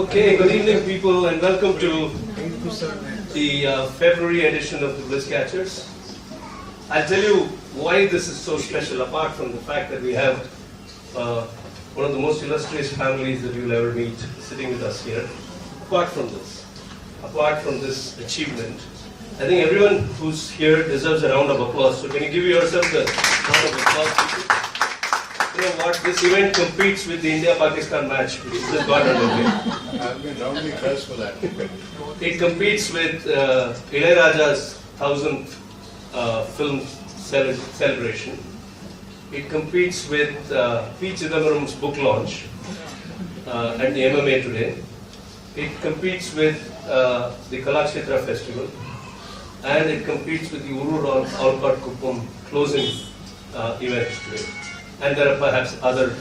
Okay, good evening people and welcome to the February edition of the Bliss Catchers. I'll tell you why this is so special, apart from the fact that we have one of the most illustrious families that you'll ever meet sitting with us here. Apart from this achievement, I think everyone who's here deserves a round of applause. So can you give yourselves a round of applause, people? You know what? This event competes with the India-Pakistan match, which is just got underway. I've been roundly cursed for that. It competes with Ilayaraja's 1000th film celebration. It competes with P. Chidambaram's book launch and the MMA today. It competes with the Kalakshetra festival, and it competes with the Urur Alcott Kuppam closing events today. And there are perhaps other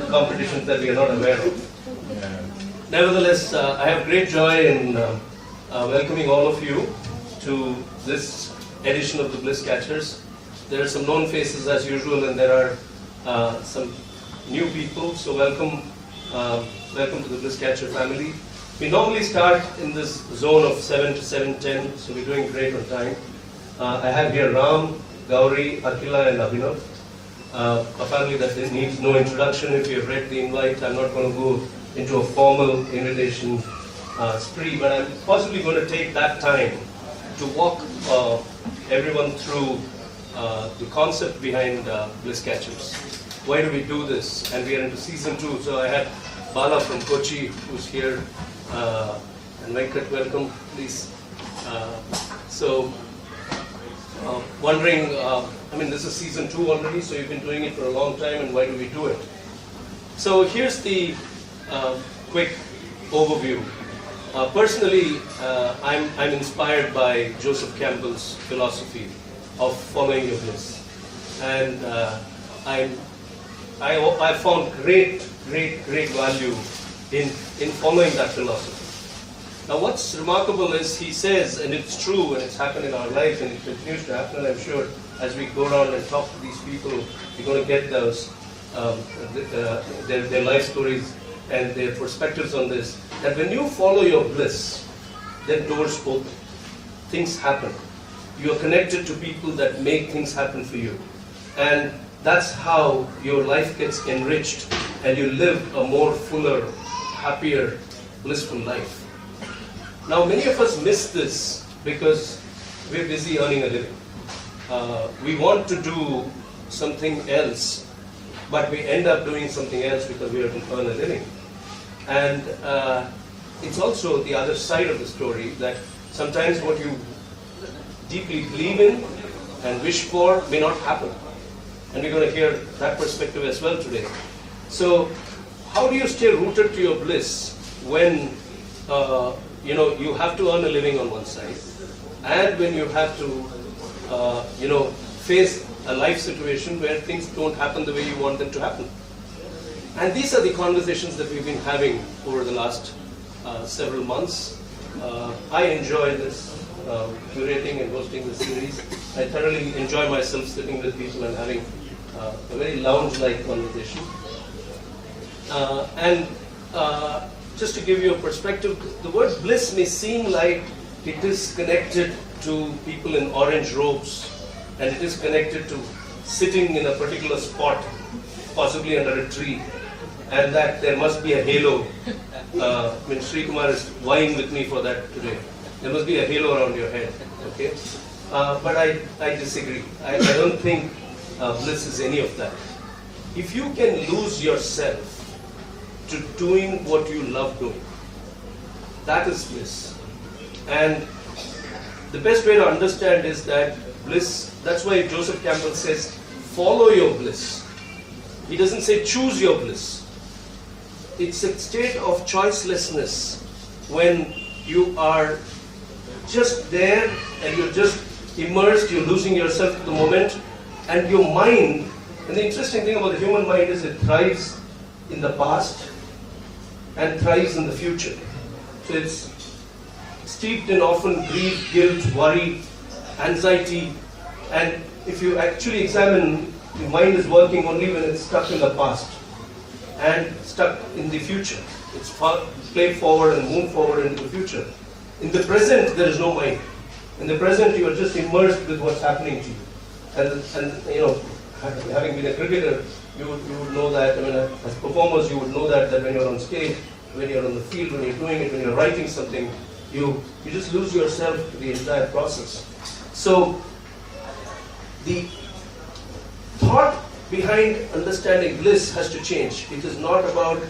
competitions that we are not aware of. Yeah. Nevertheless, I have great joy in welcoming all of you to this edition of the Bliss Catchers. There are some known faces as usual, and there are some new people. So welcome to the Bliss Catcher family. We normally start in this zone of 7 to 7:10, so we're doing great on time. I have here Ram, Gowri, Akhila and Abhinav. A family that needs no introduction. If you have read the invite, I'm not going to go into a formal invitation spree, but I'm possibly going to take that time to walk everyone through the concept behind Bliss Catchers. Why do we do this? And we are into season 2, so I have Bala from Kochi who's here, and Venkat, welcome, please. Wondering, this is season 2 already, so you've been doing it for a long time, and why do we do it? So here's the quick overview. Personally, I'm inspired by Joseph Campbell's philosophy of following your bliss, and I found great value in following that philosophy. Now what's remarkable is he says, and it's true and it's happened in our lives and it continues to happen, and I'm sure as we go around and talk to these people, you're going to get those, their life stories and their perspectives on this, that when you follow your bliss, then doors open, things happen. You are connected to people that make things happen for you. And that's how your life gets enriched and you live a more fuller, happier, blissful life. Now, many of us miss this because we're busy earning a living. We want to do something else, but we end up doing something else because we have to earn a living. And it's also the other side of the story, that sometimes what you deeply believe in and wish for may not happen. And we're going to hear that perspective as well today. So, how do you stay rooted to your bliss when you have to earn a living on one side, and when you have to, face a life situation where things don't happen the way you want them to happen? And these are the conversations that we've been having over the last several months. I enjoy this, curating and hosting this series. I thoroughly enjoy myself sitting with people and having a very lounge-like conversation. Just to give you a perspective, the word bliss may seem like it is connected to people in orange robes, and it is connected to sitting in a particular spot, possibly under a tree, and that there must be a halo. When Sri Kumar is vying with me for that today, there must be a halo around your head. Okay, but I disagree. I don't think bliss is any of that. If you can lose yourself to doing what you love doing, that is bliss. And the best way to understand is that bliss, that's why Joseph Campbell says, follow your bliss. He doesn't say choose your bliss. It's a state of choicelessness when you are just there and you're just immersed, you're losing yourself to the moment, and your mind, and the interesting thing about the human mind is it thrives in the past and thrives in the future. So it's steeped in often grief, guilt, worry, anxiety, and if you actually examine, the mind is working only when it's stuck in the past. and stuck in the future. It's play forward and move forward into the future. In the present, there is no mind. In the present, you are just immersed with what's happening to you. And you know, having been a cricketer, you would know that, I mean, as performers, you would know that when you're on stage, when you're on the field, when you're doing it, when you're writing something, you just lose yourself to the entire process. So, the thought behind understanding bliss has to change. It is not about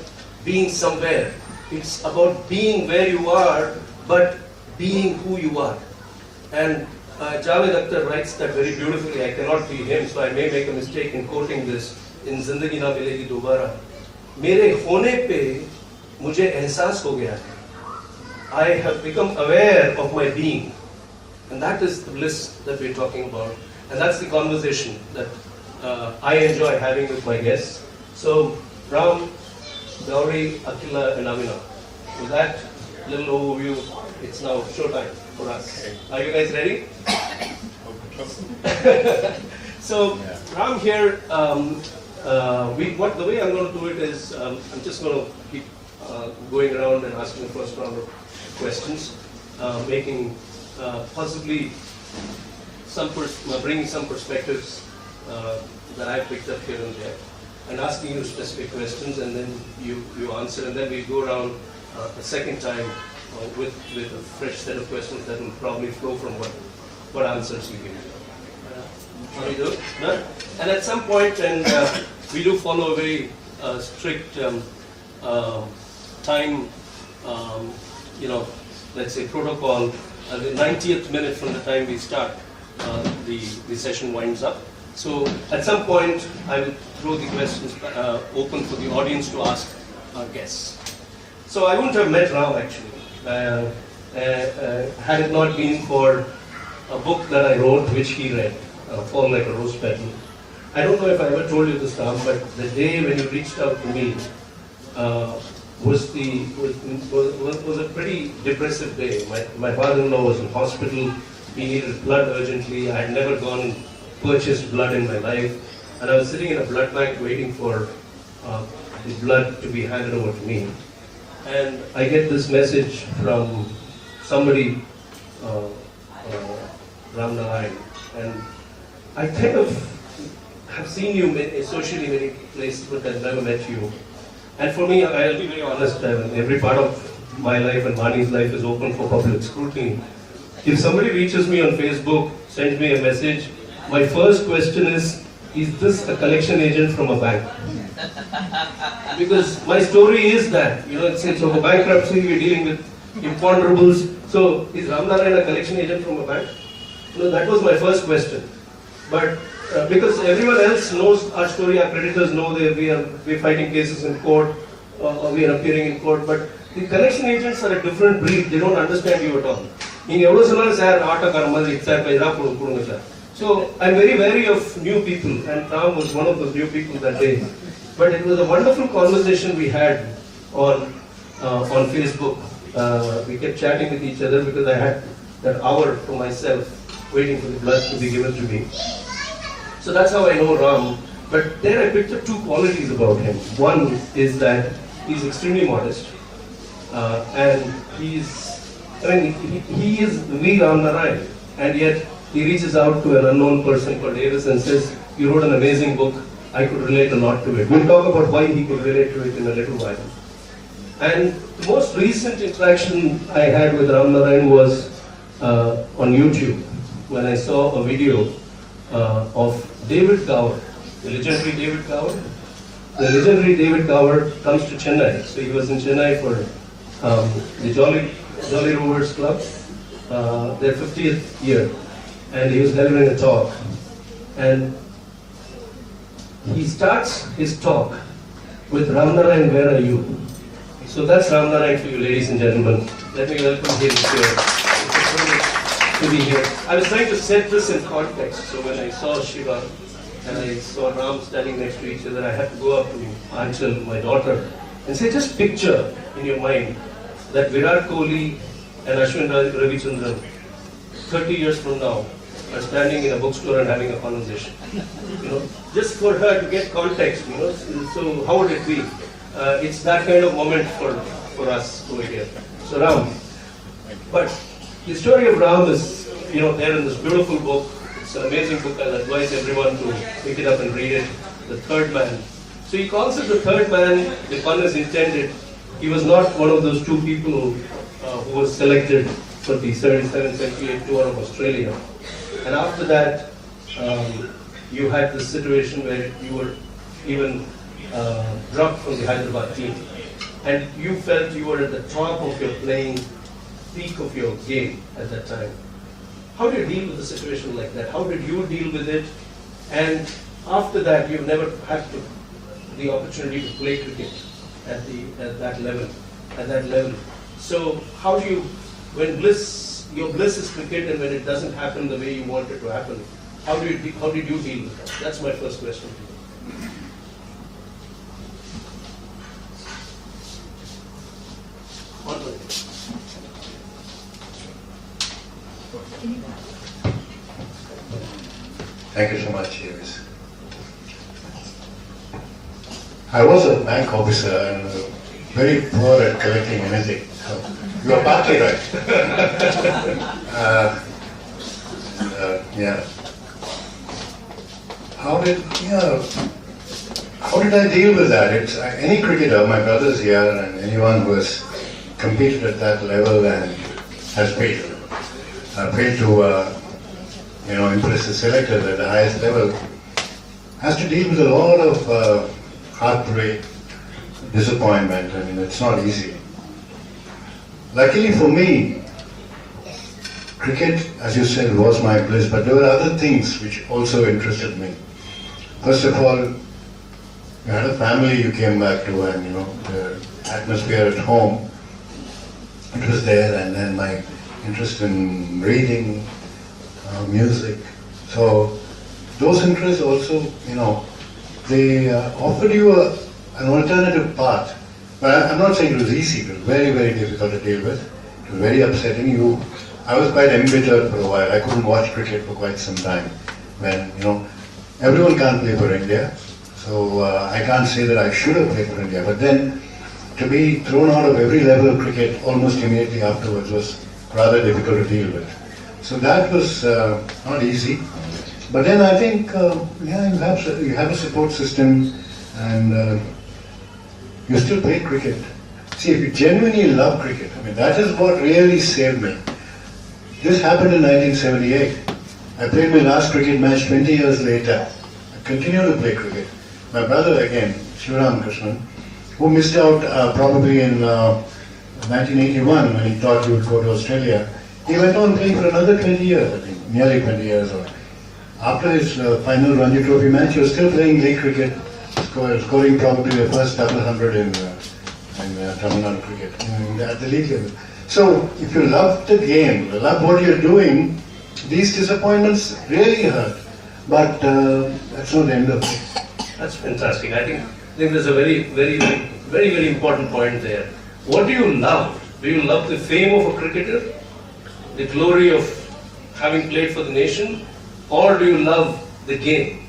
being somewhere. It's about being where you are, but being who you are. And Javed Akhtar writes that very beautifully. I cannot be him, so I may make a mistake in quoting this in Zindagi Na Milegi Dobara. Mere hone pe mujhe ehsaas ho gaya. I have become aware of my being. And that is the bliss that we're talking about. And that's the conversation that I enjoy having with my guests. So, Ram, Gowri, Akhila and Abhinav. With that little overview, it's now showtime for us. Are you guys ready? So, Ram here, the way I'm going to do it is, I'm just going to keep going around and asking the first round of questions, making possibly bringing some perspectives that I picked up here and there, and asking you specific questions, and then you answer, and then we go around a second time with a fresh set of questions that will probably flow from what answers you give. How do you do it? No? And at some point, and we do follow a very strict time, let's say protocol. The 90th minute from the time we start, the session winds up. So at some point, I will throw the questions open for the audience to ask our guests. So I wouldn't have met Ram actually, had it not been for a book that I wrote, which he read, Fall Like a Rose Petal. I don't know if I ever told you this, Ram, but the day when you reached out to me was a pretty depressive day. My father-in-law was in hospital. He needed blood urgently. I had never gone and purchased blood in my life, and I was sitting in a blood bank waiting for the blood to be handed over to me. And I get this message from somebody, Ramnarayan, and I kind of have seen you socially many places, but I've never met you. And for me, I'll be very honest, every part of my life and Mani's life is open for public scrutiny. If somebody reaches me on Facebook, sends me a message, my first question is this a collection agent from a bank? Because my story is that, it's of a bankruptcy, we're dealing with imponderables. So, is Ramnarayan a collection agent from a bank? That was my first question. But because everyone else knows our story, our creditors know that we're fighting cases in court, or we are appearing in court, but the collection agents are a different breed. They don't understand you at all. So I'm very wary of new people, and Ram was one of those new people that day. But it was a wonderful conversation we had on Facebook. We kept chatting with each other because I had that hour for myself, waiting for the blood to be given to me. So that's how I know Ram. But there I picked up two qualities about him. One is that he's extremely modest, and he is the Ramnarayan, and yet he reaches out to an unknown person called AVIS and says, "You wrote an amazing book. I could relate a lot to it." We'll talk about why he could relate to it in a little while. And the most recent interaction I had with Ramnarayan was on YouTube, when I saw a video of David Gowri, the legendary David Gowri. The legendary David Gowri comes to Chennai. So he was in Chennai for the Jolly Rovers Club, their 50th year. And he was delivering a talk. And he starts his talk with Ramnarayan, where are you? So that's Ramnarayan for you, ladies and gentlemen. Let me welcome him here. It's a privilege to be here. I was trying to set this in context. So when I saw Shiva and I saw Ram standing next to each other, I had to go up to Anchal, my daughter, and say, just picture in your mind that Virat Kohli and Ashwin Ravichandran, 30 years from now, are standing in a bookstore and having a conversation. Just for her to get context, so how would it be? it's that kind of moment for us over here. So Ram, but the story of Ram is, there in this beautiful book. It's an amazing book. I'll advise everyone to pick it up and read it. The Third Man. So he calls it the third man. The pun is intended. He was not one of those two people who was selected for the 77-78 tour of Australia. And after that, you had this situation where you were even dropped from the Hyderabad team. And you felt you were at the top of your playing, peak of your game at that time. How do you deal with a situation like that? How did you deal with it? And after that, you've never had the opportunity to play cricket at that level. So how do you, when your bliss is cricket, and when it doesn't happen the way you want it to happen, how did you deal with that? That's my first question to you. Thank you so much, AVIS. I was a bank officer and very poor at collecting anything. So you are partly right. Yeah. How did I deal with that? It's any cricketer, my brothers here, and anyone who has competed at that level and has paid to impress the selectors at the highest level, has to deal with a lot of heartbreak, disappointment. I mean, it's not easy. Luckily for me, cricket, as you said, was my bliss, but there were other things which also interested me. First of all, you had a family you came back to, and the atmosphere at home, it was there, and then my interest in reading, music. So those interests also, they offered you an alternative path. But I'm not saying it was easy. It was very, very difficult to deal with. It was very upsetting. I was quite embittered for a while. I couldn't watch cricket for quite some time. When, everyone can't play for India. So I can't say that I should have played for India. But then to be thrown out of every level of cricket almost immediately afterwards was rather difficult to deal with. So that was not easy. But then I think, you have a support system, and you still play cricket. See, if you genuinely love cricket, that is what really saved me. This happened in 1978. I played my last cricket match 20 years later. I continue to play cricket. My brother again, Shivaram Krishnan, who missed out probably in 1981 when he thought he would go to Australia, he went on playing for another 20 years, I think, nearly 20 years. After his final Ranji Trophy match, he was still playing league cricket, scoring probably the first couple of hundred in Tamil Nadu cricket at the league level. So, if you love the game, you love what you're doing, these disappointments really hurt. But that's not the end of it. That's fantastic. I think there's a very, very, very, very important point there. What do you love? Do you love the fame of a cricketer? The glory of having played for the nation? Or do you love the game?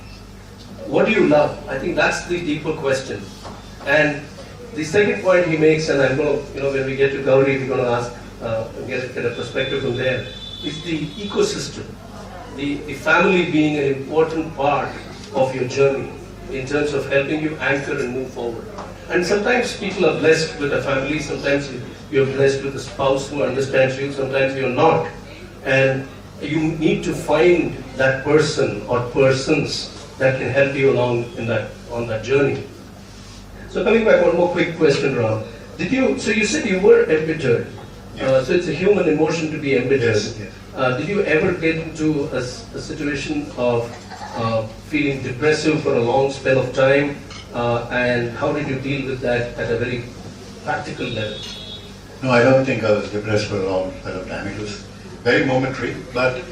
What do you love? I think that's the deeper question. And the second point he makes, and I'm going to, when we get to Gowri, we're going to ask, get a perspective from there, is the ecosystem. The family being an important part of your journey in terms of helping you anchor and move forward. And sometimes people are blessed with a family, sometimes you're blessed with a spouse who understands you, sometimes you're not. And you need to find that person or persons that can help you along on that journey. So coming back, one more quick question, Ram. So you said you were embittered. Yes. So it's a human emotion to be embittered. Yes, yes. Did you ever get into a situation of feeling depressive for a long spell of time? And how did you deal with that at a very practical level? No, I don't think I was depressed for a long spell of time. It was very momentary, but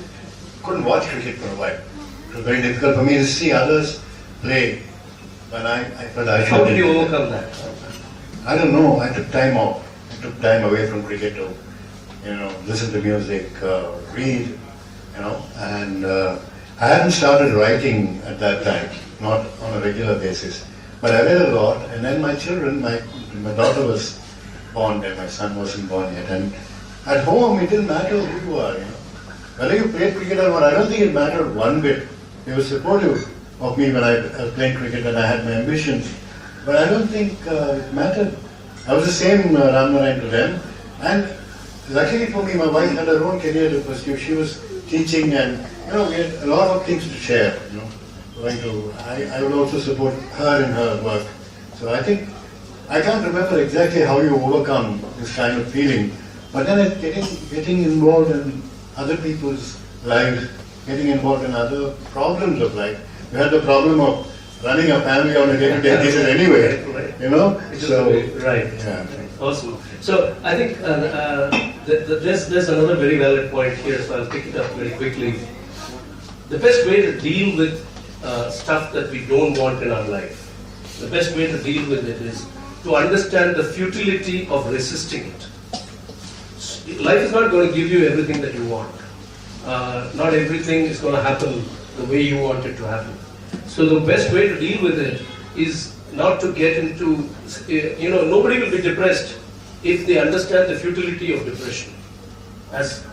couldn't watch cricket for a while. It was very difficult for me to see others play when I felt I should. How did you overcome that? I don't know. I took time off. I took time away from cricket to, listen to music, read, and I hadn't started writing at that time, not on a regular basis. But I read a lot, and then my children, my daughter was born then, my son wasn't born yet, and at home it didn't matter who you are, you know. Whether you played cricket or not, I don't think it mattered one bit. They were supportive of me when I was playing cricket and I had my ambitions, but I don't think it mattered. I was the same Ramnarayan to them, and luckily for me, my wife had her own career to pursue. She was teaching, and you know, we had a lot of things to share. You know, I would also support her in her work. So I think I can't remember exactly how you overcome this kind of feeling, but then getting involved in other people's lives, getting involved in other problems of life. You had the problem of running a family on a day-to-day basis anyway, you know. So right. Yeah. Awesome. So I think there's another very valid point here, so I'll pick it up very quickly. The best way to deal with stuff that we don't want in our life, the best way to deal with it is to understand the futility of resisting it. Life is not going to give you everything that you want. Not everything is going to happen the way you want it to happen. So the best way to deal with it is not to get into, nobody will be depressed if they understand the futility of depression as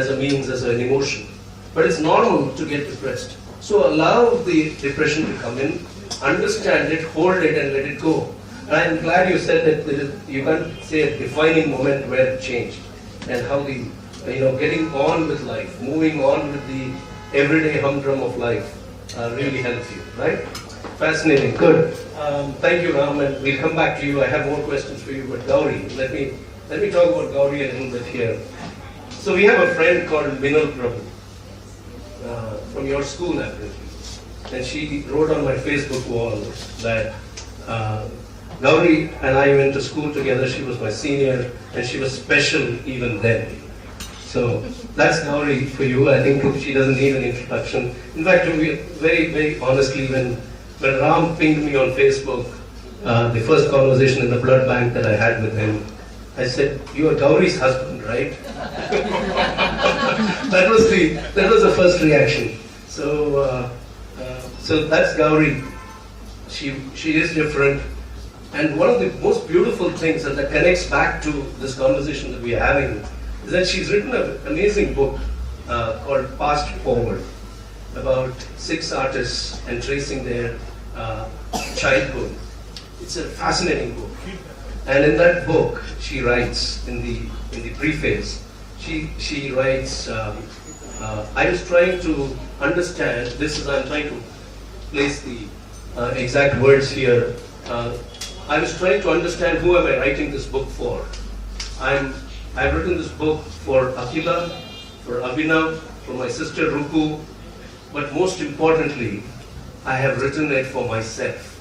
a means, as an emotion. But it's normal to get depressed. So allow the depression to come in, understand it, hold it and let it go. And I'm glad you said that you can't say a defining moment where it changed and how the, getting on with life, moving on with the everyday humdrum of life really helps you, right? Fascinating, good. Thank you, Ram, and we'll come back to you. I have more questions for you, but Gowri, let me talk about Gowri a little bit here. So we have a friend called Minal Prabhu from your school, apparently, and she wrote on my Facebook wall that Gowri and I went to school together. She was my senior, and she was special even then. So that's Gowri for you. I think she doesn't need an introduction. In fact, very, very honestly, when Ram pinged me on Facebook, the first conversation in the blood bank that I had with him, I said, "You are Gowri's husband, right?" that was the first reaction. So that's Gowri. She is different, and one of the most beautiful things that connects back to this conversation that we are having is that she's written an amazing book called Past Forward, about 6 artists and tracing their childhood. It's a fascinating book, and in that book she writes in the preface. She writes, I was trying to understand. I'm trying to place the exact words here. I was trying to understand who am I writing this book for. I've written this book for Akhila, for Abhinav, for my sister Ruku, but most importantly, I have written it for myself.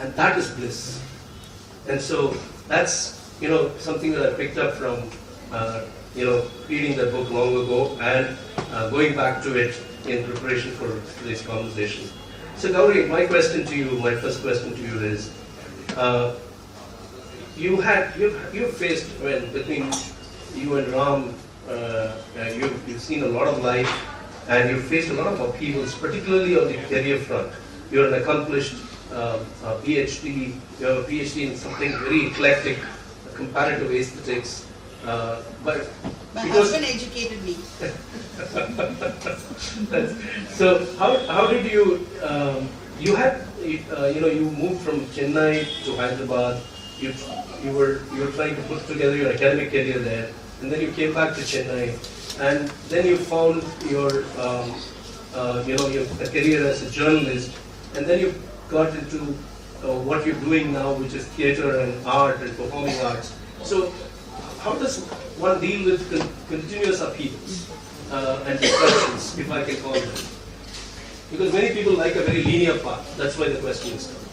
And that is bliss. And so that's, something that I picked up from, reading that book long ago and going back to it in preparation for today's conversation. So Gowri, my first question to you is, you've faced, between you and Ram, you've seen a lot of life, and you've faced a lot of upheavals, particularly on the career front. You're an accomplished PhD. You have a PhD in something very eclectic, comparative aesthetics. But my husband educated me. So how did you? You moved from Chennai to Hyderabad. You were trying to put together your academic career there, and then you came back to Chennai, and then you found your career as a journalist, and then you got into what you're doing now, which is theatre and art and performing arts. So how does one deal with continuous upheavals and disruptions, if I can call them? Because many people like a very linear path. That's why the question is coming.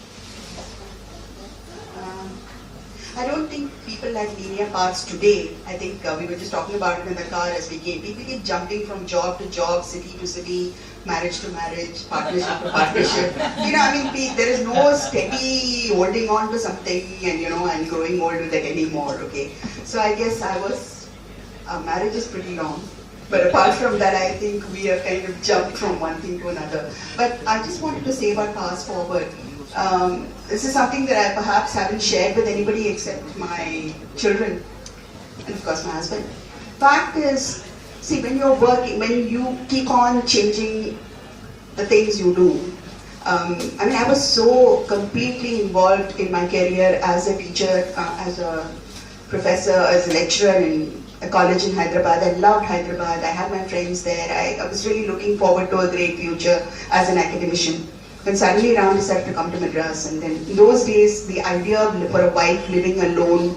I don't think people like linear paths today. I think we were just talking about it in the car as we came. People keep jumping from job to job, city to city, marriage to marriage, partnership to partnership. There is no steady holding on to something and growing old with it anymore, okay? So I guess marriage is pretty long. But apart from that, I think we have kind of jumped from one thing to another. But I just wanted to say about Past Forward. This is something that I perhaps haven't shared with anybody except my children and of course my husband. Fact is, see, when you're working, when you keep on changing the things you do, I mean, I was so completely involved in my career as a teacher, as a professor, as a lecturer in a college in Hyderabad. I loved Hyderabad. I had my friends there. I was really looking forward to a great future as an academician. Then suddenly Ram decided to come to Madras, and then in those days, the idea of for a wife living alone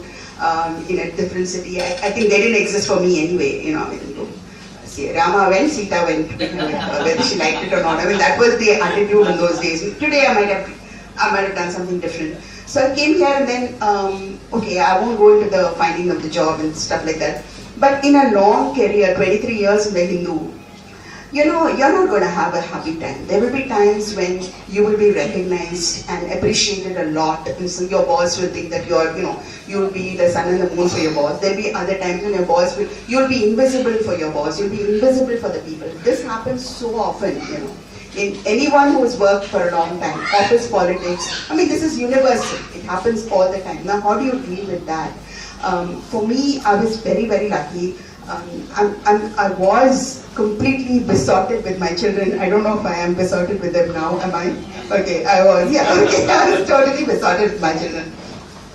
in a different city, I think they didn't exist for me anyway. You know, I mean, Rama went, Sita went, whether she liked it or not. I mean, that was the attitude in those days. Today, I might have done something different. So I came here, and then okay, I won't go into the finding of the job and stuff like that. But in a long career, 23 years in the Hindu, you know, you're not going to have a happy time. There will be times when you will be recognized and appreciated a lot. And so your boss will think that you're, you know, you'll be the sun and the moon for your boss. There'll be other times when your boss will, you'll be invisible for your boss. You'll be invisible for the people. This happens so often, you know. In anyone who has worked for a long time, office politics, I mean, this is universal. It happens all the time. Now, how do you deal with that? For me, I was very, very lucky. I was completely besotted with my children. I don't know if I am besotted with them now, am I? Okay, I was, yeah, okay, I was totally besotted with my children.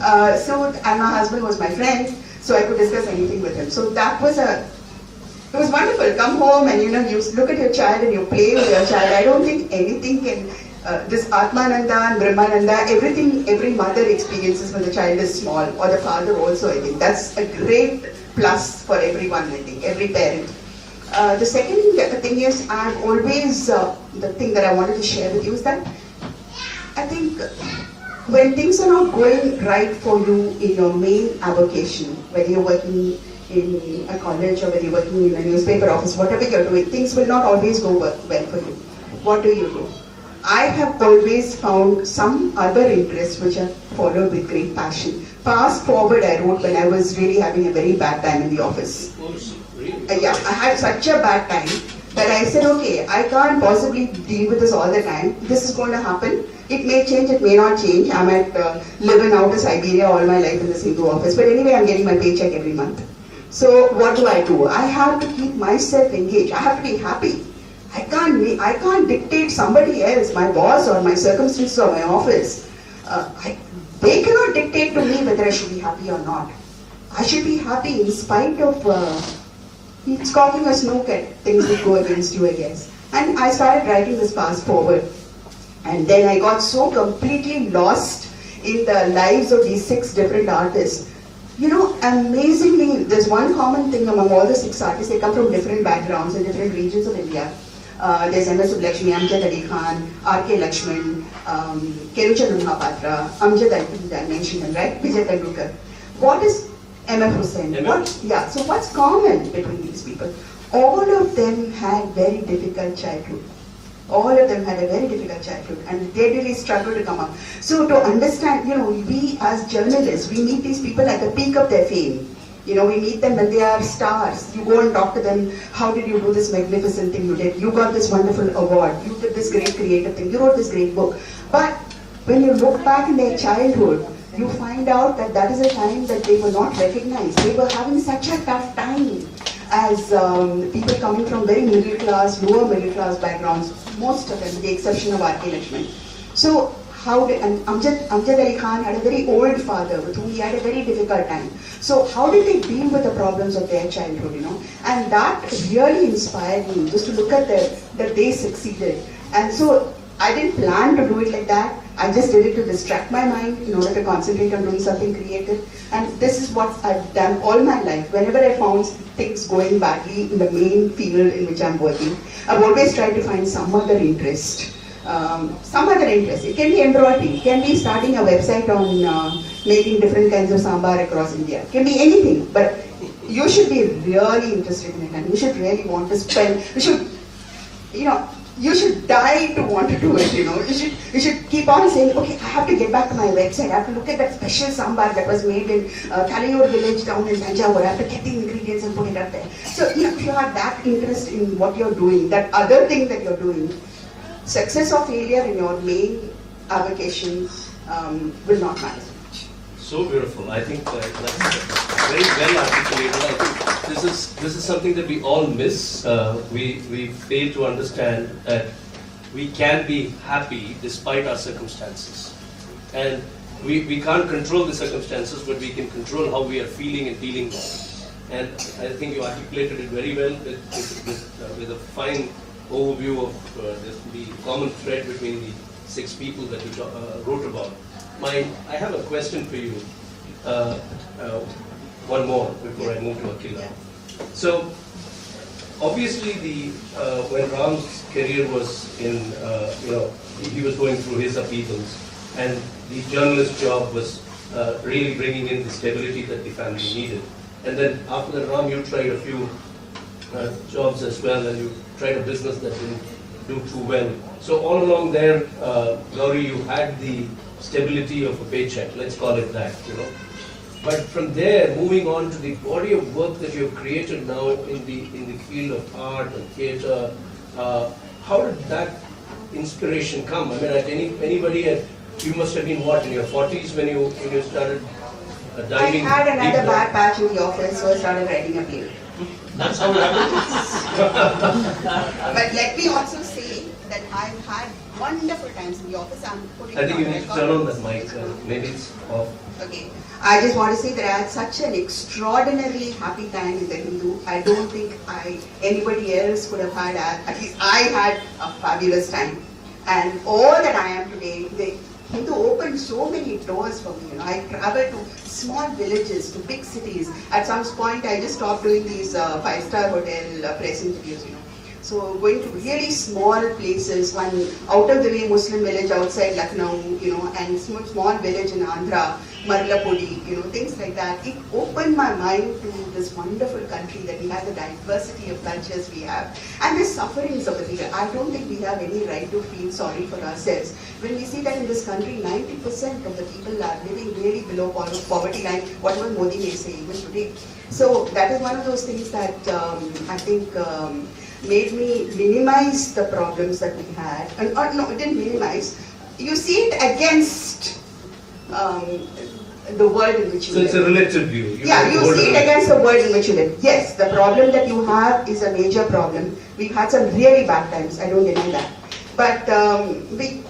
And my husband was my friend, so I could discuss anything with him. So that was it was wonderful. Come home and, you know, you look at your child and you play with your child. I don't think anything can, this Atmananda and Brahmananda, everything every mother experiences when the child is small, or the father also, I think. That's a great plus for everyone, I think, every parent. The second thing is, I've always, the thing that I wanted to share with you is that I think when things are not going right for you in your main avocation, whether you're working in a college or whether you're working in a newspaper office, whatever you're doing, things will not always go well for you. What do? I have always found some other interests which I followed with great passion. Fast forward, I wrote when I was really having a very bad time in the office. Yeah, I had such a bad time that I said, okay, I can't possibly deal with this all the time. This is going to happen. It may change, it may not change. I might live in outer Siberia all my life in this Hindu office. But anyway, I'm getting my paycheck every month. So what do? I have to keep myself engaged. I have to be happy. I can't dictate somebody else, my boss or my circumstances or my office. They cannot dictate to me whether I should be happy or not. I should be happy in spite of scoffing a snook at things that go against you, I guess. And I started writing this fast forward. And then I got so completely lost in the lives of these 6 different artists. You know, amazingly, there's one common thing among all the 6 artists. They come from different backgrounds and different regions of India. There's M.S. Sublakshmi, Amjad Ali Khan, R.K. Lakshman, Keruchandra Mahapatra, Amjad Ali, I mentioned him, right? Vijay Tendulkar. What is M.F. Hussain? Yeah, so what's common between these people? All of them had very difficult childhood. All of them had a very difficult childhood, and they really struggled to come up. So to understand, you know, we as journalists, we meet these people at the peak of their fame. You know, we meet them when they are stars. You go and talk to them, how did you do this magnificent thing you did? You got this wonderful award. You did this great creative thing. You wrote this great book. But when you look back in their childhood, you find out that that is a time that they were not recognized. They were having such a tough time as people coming from very middle class, lower middle class backgrounds, most of them, with the exception of R.K. Lakshman. So, and Amjad Ali Khan had a very old father with whom he had a very difficult time. So how did they deal with the problems of their childhood, you know? And that really inspired me, just to look at that they succeeded. And so I didn't plan to do it like that. I just did it to distract my mind in order to concentrate on doing something creative. And this is what I've done all my life. Whenever I found things going badly in the main field in which I'm working, I've always tried to find some other interest. It can be embroidery, it can be starting a website on making different kinds of sambar across India. It can be anything, but you should be really interested in it, and you should really want to spend, you should die to want to do it, you know. You should keep on saying, okay, I have to get back to my website, I have to look at that special sambar that was made in Kalayur village down in Tanjavur, I have to get the ingredients and put it up there. So if you have that interest in what you're doing, that other thing that you're doing, success or failure in your main avocation will not matter. So beautiful. I think that's very well articulated. I think this is something that we all miss. We fail to understand that we can be happy despite our circumstances, and we can't control the circumstances, but we can control how we are feeling and dealing with it. And I think you articulated it very well with a fine overview of the common thread between the 6 people that you wrote about. I have a question for you. One more before I move to Akhila. So, obviously, when Ram's career was in, he was going through his upheavals, and the journalist job was really bringing in the stability that the family needed. And then after that, Ram, you tried a few jobs as well, and you tried a business that didn't do too well. So all along there, Gowri, you had the stability of a paycheck, let's call it that, But from there, moving on to the body of work that you have created now in the field of art and theatre, how did that inspiration come? I mean, you must have been what, in your 40s when you started diving? I had another bad patch in the office, so I started writing a play. That's how it happens. But let me also say that I've had wonderful times in the office. I think you need to turn on that mic. Maybe it's off. Okay. I just want to say that I had such an extraordinarily happy time in the Hindu. I don't think anybody else could have had, at least I had a fabulous time. And all that I am today, the Hindu opened so many doors for me. I traveled to small villages, to big cities. At some point, I just stopped doing these 5-star hotel press interviews, So going to really small places, one out of the way Muslim village outside Lucknow, and small village in Andhra, Marlapudi, things like that. It opened my mind to this wonderful country that we have, the diversity of cultures we have, and the sufferings of the people. I don't think we have any right to feel sorry for ourselves. When we see that in this country, 90% of the people are living really below poverty line, whatever Modi may say even today. So that is one of those things that I think made me minimize the problems that we had. No, it didn't minimize. You see it against the world in which you live. So it's a relative view. You see it against the world in which you live. Yes, the problem that you have is a major problem. We've had some really bad times, I don't deny that. But we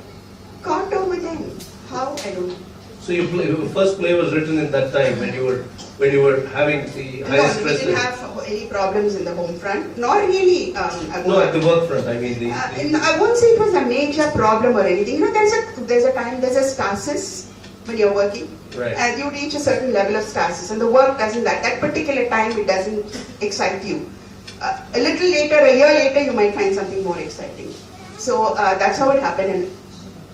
got over them. How? I don't know. So your first play was written in that time when you were having the highest stress. No, we didn't have any problems in the home front, nor really. No, at the work front. I mean, I won't say it was a major problem or anything. There's a stasis when you're working, right. And you reach a certain level of stasis, and the work doesn't. That particular time, it doesn't excite you. A little later, a year later, you might find something more exciting. So that's how it happened. And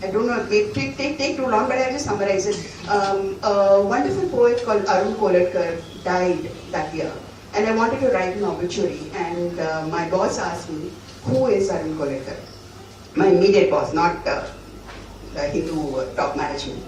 I don't know, it take too long, but I'll just summarize it. A wonderful poet called Arun Kolatkar died that year, and I wanted to write an obituary, and my boss asked me, who is Arun Kolatkar? My immediate boss, not the Hindu top management.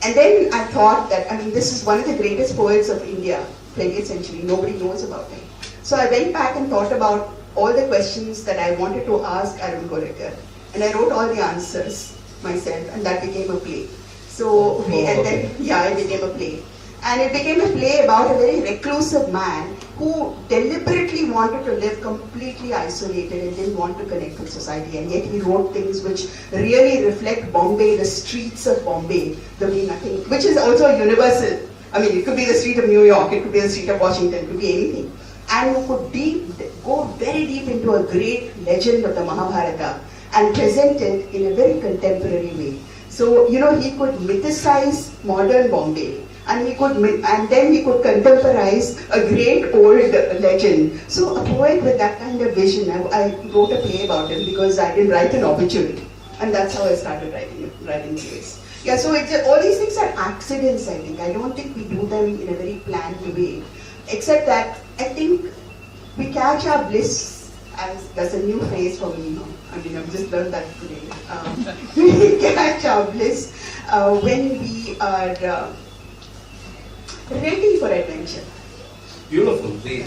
And then I thought that, this is one of the greatest poets of India, 20th century, nobody knows about him. So I went back and thought about all the questions that I wanted to ask Arun Kolatkar. And I wrote all the answers myself, and that became a play. So it became a play. And it became a play about a very reclusive man who deliberately wanted to live completely isolated and didn't want to connect with society. And yet he wrote things which really reflect Bombay, the streets of Bombay, the way nothing, which is also universal. It could be the street of New York, it could be the street of Washington, it could be anything. And who could go very deep into a great legend of the Mahabharata and present it in a very contemporary way. So, he could mythicize modern Bombay, and then he could contemporize a great old legend. So a poet with that kind of vision, I wrote a play about him because I didn't write an obituary. And that's how I started writing plays. Yeah, so all these things are accidents, I think. I don't think we do them in a very planned way. Except that I think we catch our bliss, that's a new phrase for me now. I've just learned that today. We catch our bliss when we are ready for adventure. beautiful. In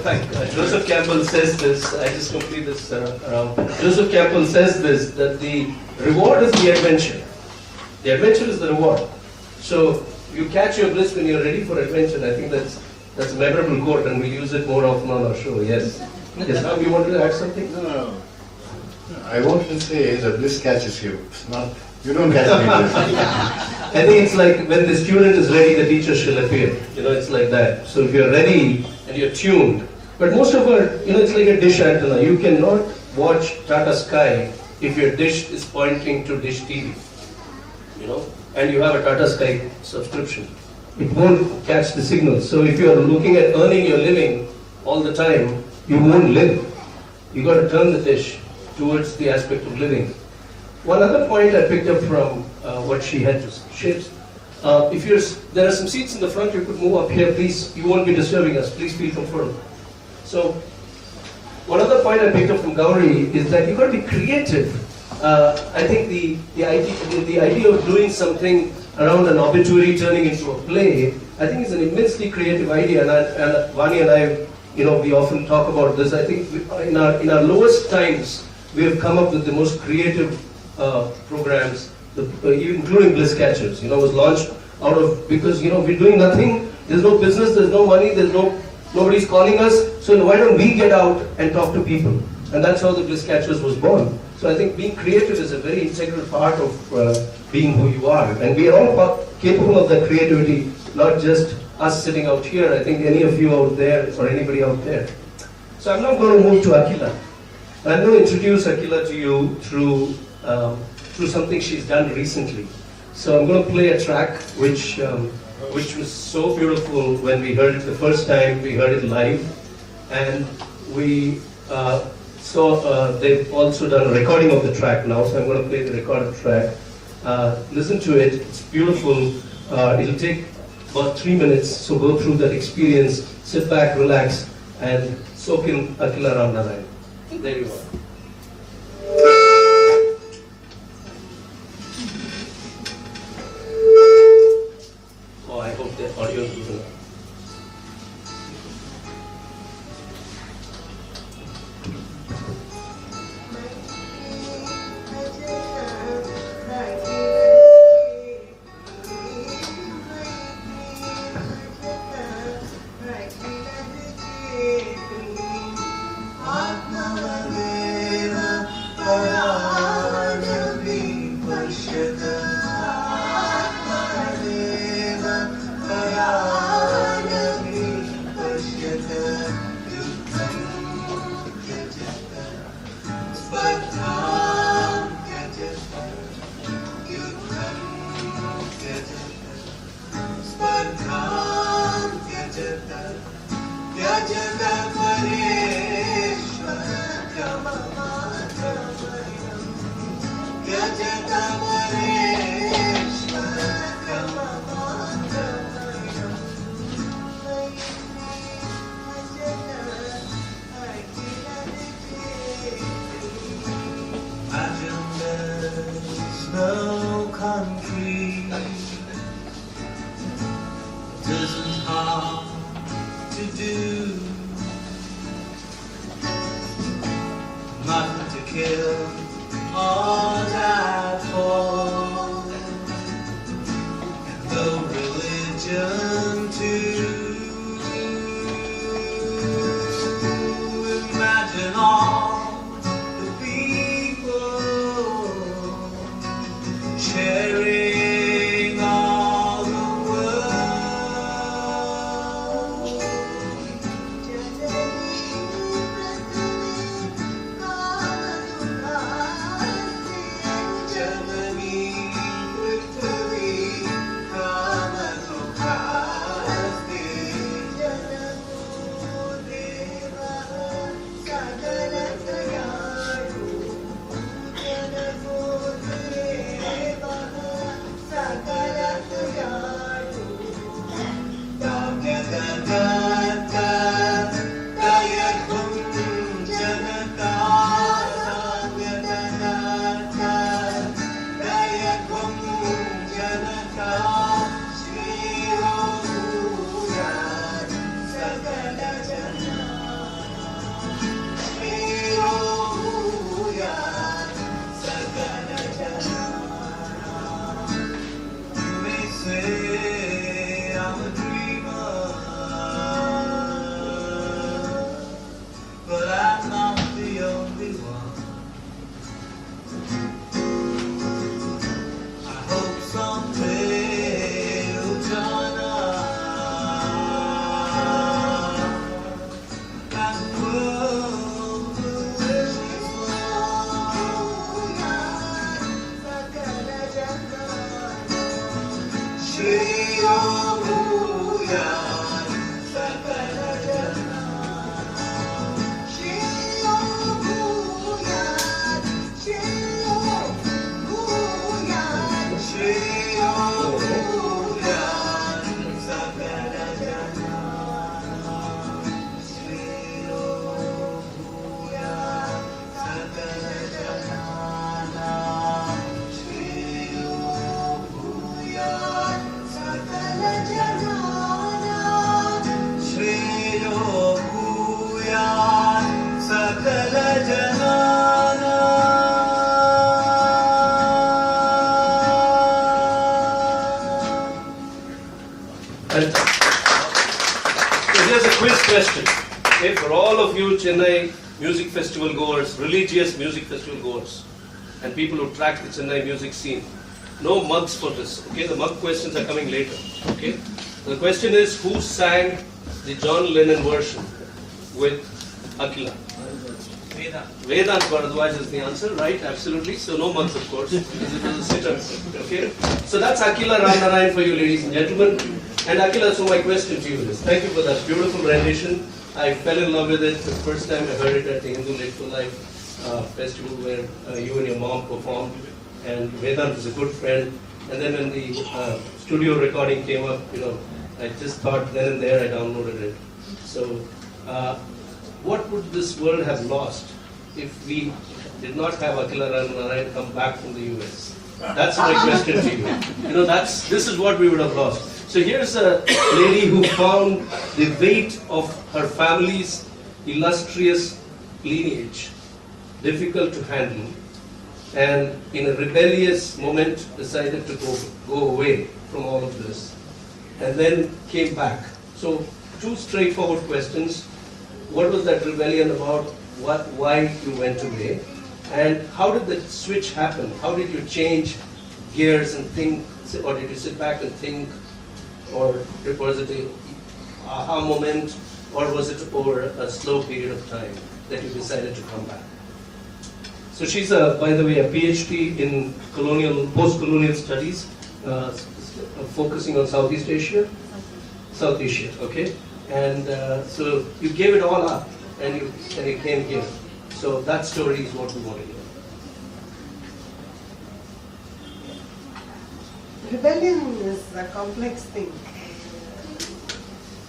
fact, Joseph Campbell says this. I just complete this around. Joseph Campbell says this, that the reward is the adventure. The adventure is the reward. So you catch your bliss when you're ready for adventure. I think that's a memorable quote, and we use it more often on our show. Yes. Yes. Now you wanted to add something? No. I wanted to say the bliss catches you. It's not. You don't catch me bliss. I think it's like when the student is ready, the teacher shall appear. It's like that. So if you're ready and you're tuned, but most of our, it's like a dish antenna. You cannot watch Tata Sky if your dish is pointing to Dish TV, and you have a Tata Sky subscription. It won't catch the signal. So if you're looking at earning your living all the time, you won't live. You got to turn the dish towards the aspect of living. One other point I picked up from what she had to share. There are some seats in the front, you could move up here, please. You won't be disturbing us. Please feel comfortable. So, one other point I picked up from Gowri is that you've got to be creative. I think the idea of doing something around an obituary turning into a play, I think is an immensely creative idea. And Vani and I, we often talk about this. I think in our lowest times, we have come up with the most creative programs, including Bliss Catchers. Was launched out of, because we're doing nothing. There's no business. There's no money. Nobody's calling us. So why don't we get out and talk to people? And that's how the Bliss Catchers was born. So I think being creative is a very integral part of being who you are. And we are all capable of that creativity, not just us sitting out here. I think any of you out there or anybody out there. So I'm now going to move to Akhila. I'm going to introduce Akhila to you through something she's done recently. So I'm going to play a track which was so beautiful when we heard it the first time. We heard it live, and we they've also done a recording of the track now. So I'm going to play the recorded track. Listen to it. It's beautiful. It'll take about 3 minutes. So go through that experience. Sit back, relax, and soak in Akhila Ramnarayan. There you are. Oh, I hope the audio is good enough. Okay, for all of you Chennai music festival goers, religious music festival goers, and people who track the Chennai music scene, no mugs for this. Okay, the mug questions are coming later. Okay, the question is, who sang the John Lennon version with Akhila? Vedant Bharadwaj is the answer, right? Absolutely. So no mugs, of course, because it was a sitter. Okay, so that's Akhila Ramnarayan for you, ladies and gentlemen. And Akhila, so my question to you is, thank you for that beautiful rendition. I fell in love with it the first time I heard it at the Hindu Late for Life festival where you and your mom performed. And Vedant was a good friend. And then when the studio recording came up, I just thought then and there I downloaded it. So what would this world have lost if we did not have Akhila Ramnarayan come back from the US? That's my question to you. This is what we would have lost. So here's a lady who found the weight of her family's illustrious lineage difficult to handle, and in a rebellious moment decided to go away from all of this, and then came back. So two straightforward questions. What was that rebellion about? Why you went away? And how did the switch happen? How did you change gears and think, or did you sit back and think? Or was it an aha moment, or was it over a slow period of time that you decided to come back? So she's, by the way, a PhD in post-colonial studies, focusing on Southeast Asia? South Asia, okay. And so you gave it all up, and you came here. So that story is what we want to hear. Rebellion is a complex thing,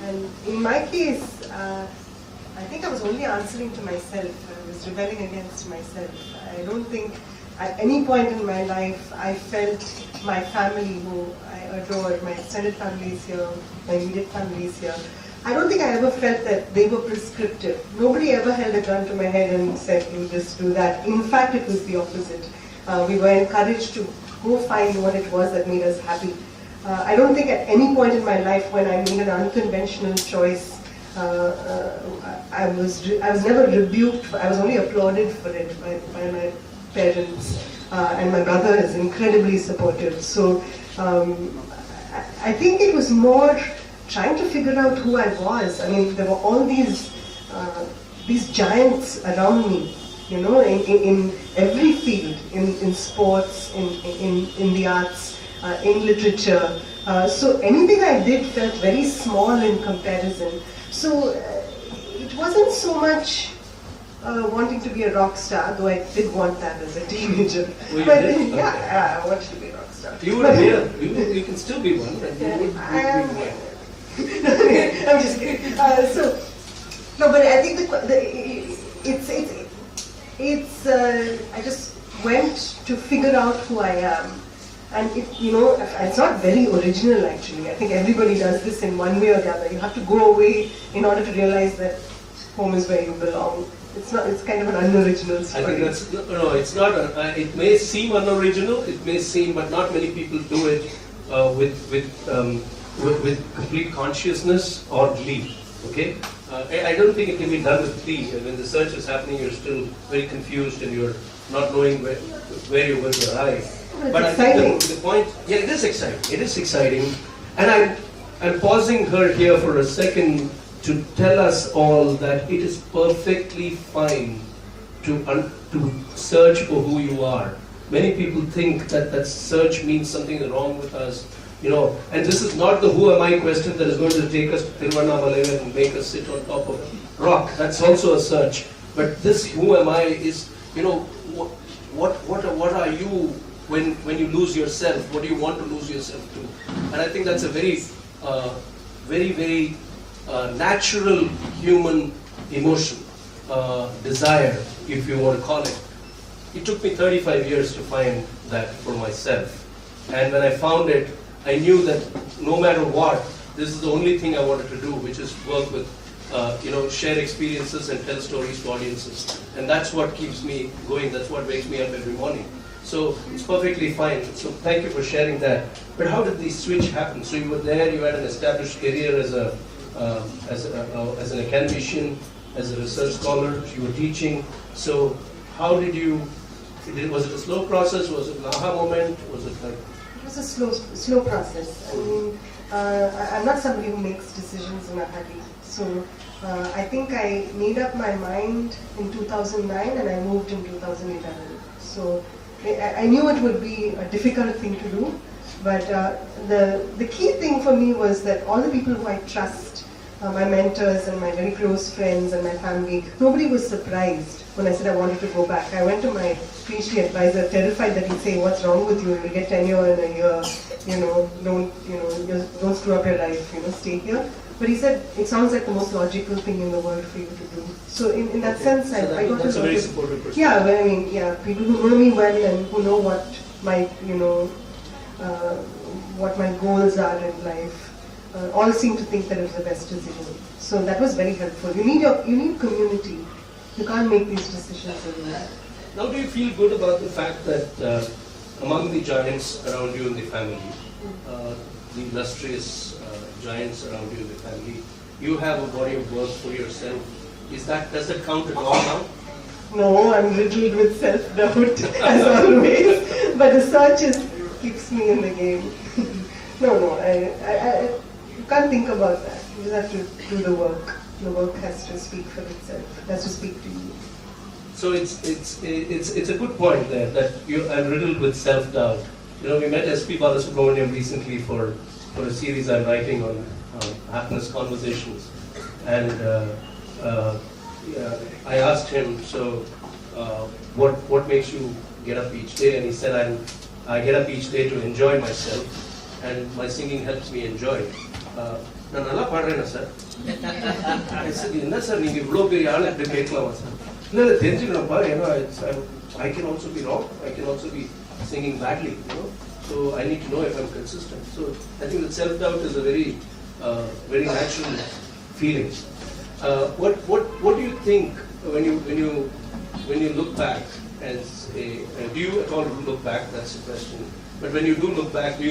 and in my case, I think I was only answering to myself. I was rebelling against myself. I don't think at any point in my life I felt my family, who I adore, my extended family is here, my immediate family is here. I don't think I ever felt that they were prescriptive. Nobody ever held a gun to my head and said, "You just do that." In fact, it was the opposite. We were encouraged to go find what it was that made us happy. I don't think at any point in my life when I made an unconventional choice, I was never rebuked. I was only applauded for it by my parents, and my brother is incredibly supportive. So I think it was more trying to figure out who I was. I mean, there were all these giants around me, you know, in every field, in sports, in the arts, in literature. So anything I did felt very small in comparison. So it wasn't so much wanting to be a rock star, though I did want that as a teenager. Well, but okay. yeah, I wanted to be a rock star. You would be. You can still be one. And you would be I'm just kidding. No, but I think I just went to figure out who I am, and it's not very original actually. I think everybody does this in one way or the other. You have to go away in order to realize that home is where you belong. It's not. It's kind of an unoriginal story. I think that's no. It's not. It may seem unoriginal. It may seem, but not many people do it with complete consciousness or glee. Okay. I don't think it can be done with glee. When the search is happening, you're still very confused and you're not knowing where you're going to arrive. But I think the point, yeah, it is exciting. It is exciting, and I'm pausing her here for a second to tell us all that it is perfectly fine to search for who you are. Many people think that search means something is wrong with us, you know. And this is not the who am I question that is going to take us to Tiruvannamalai and make us sit on top of a rock. That's also a search. But this who am I is, you know, what are you when you lose yourself? What do you want to lose yourself to? And I think that's a very natural human emotion, desire, if you want to call it. It took me 35 years to find that for myself. And when I found it, I knew that no matter what, this is the only thing I wanted to do, which is work with, share experiences and tell stories to audiences. And that's what keeps me going. That's what wakes me up every morning. So it's perfectly fine. So thank you for sharing that. But how did the switch happen? So you were there, you had an established career as an academician, as a research scholar, you were teaching. So how did you, was it a slow process? Was it an aha moment? Was it like? It was a slow process. I mean, I'm not somebody who makes decisions in a hurry. So I think I made up my mind in 2009 and I moved in 2011. So I knew it would be a difficult thing to do, but the key thing for me was that all the people who I trust, my mentors and my very close friends and my family, nobody was surprised when I said I wanted to go back. I went to my PhD advisor, terrified that he'd say, "What's wrong with you? You'll get tenure in a year. Don't screw up your life. Stay here." But he said, "It sounds like the most logical thing in the world for you to do." So in that sense, I got that's to a very supportive perspective. Yeah, well, I mean, yeah, people who know me well and who know what my what my goals are in life. All seem to think that it was the best decision. So that was very helpful. You need community. You can't make these decisions alone. Now, do you feel good about the fact that among the giants around you in the family, the illustrious giants around you in the family, you have a body of work for yourself? Does that count at all now? No, I'm riddled with self-doubt as always. But the search keeps me in the game. No, I can't think about that. You just have to do the work. The work has to speak for itself. It has to speak to you. So it's a good point there that I'm riddled with self-doubt. We met SP Balasubramaniam recently for a series I'm writing on happiness conversations, and I asked him, so what makes you get up each day? And he said, I get up each day to enjoy myself, and my singing helps me enjoy. நான் நல்லா பாடுறேனா sir? என்ன sir நீங்க இவ்வளோ பெரிய ஆள் எப்படி கேட்கலாமா sir? இல்லை தெரிஞ்சுக்கணும்ப்பா, ஏன்னா I can also be wrong, I can also be singing badly, so I need to know if I'm consistent. So I think that self-doubt is a very natural feeling. What do you think when you look back as do you at all look back? That's the question. But when you do look back, do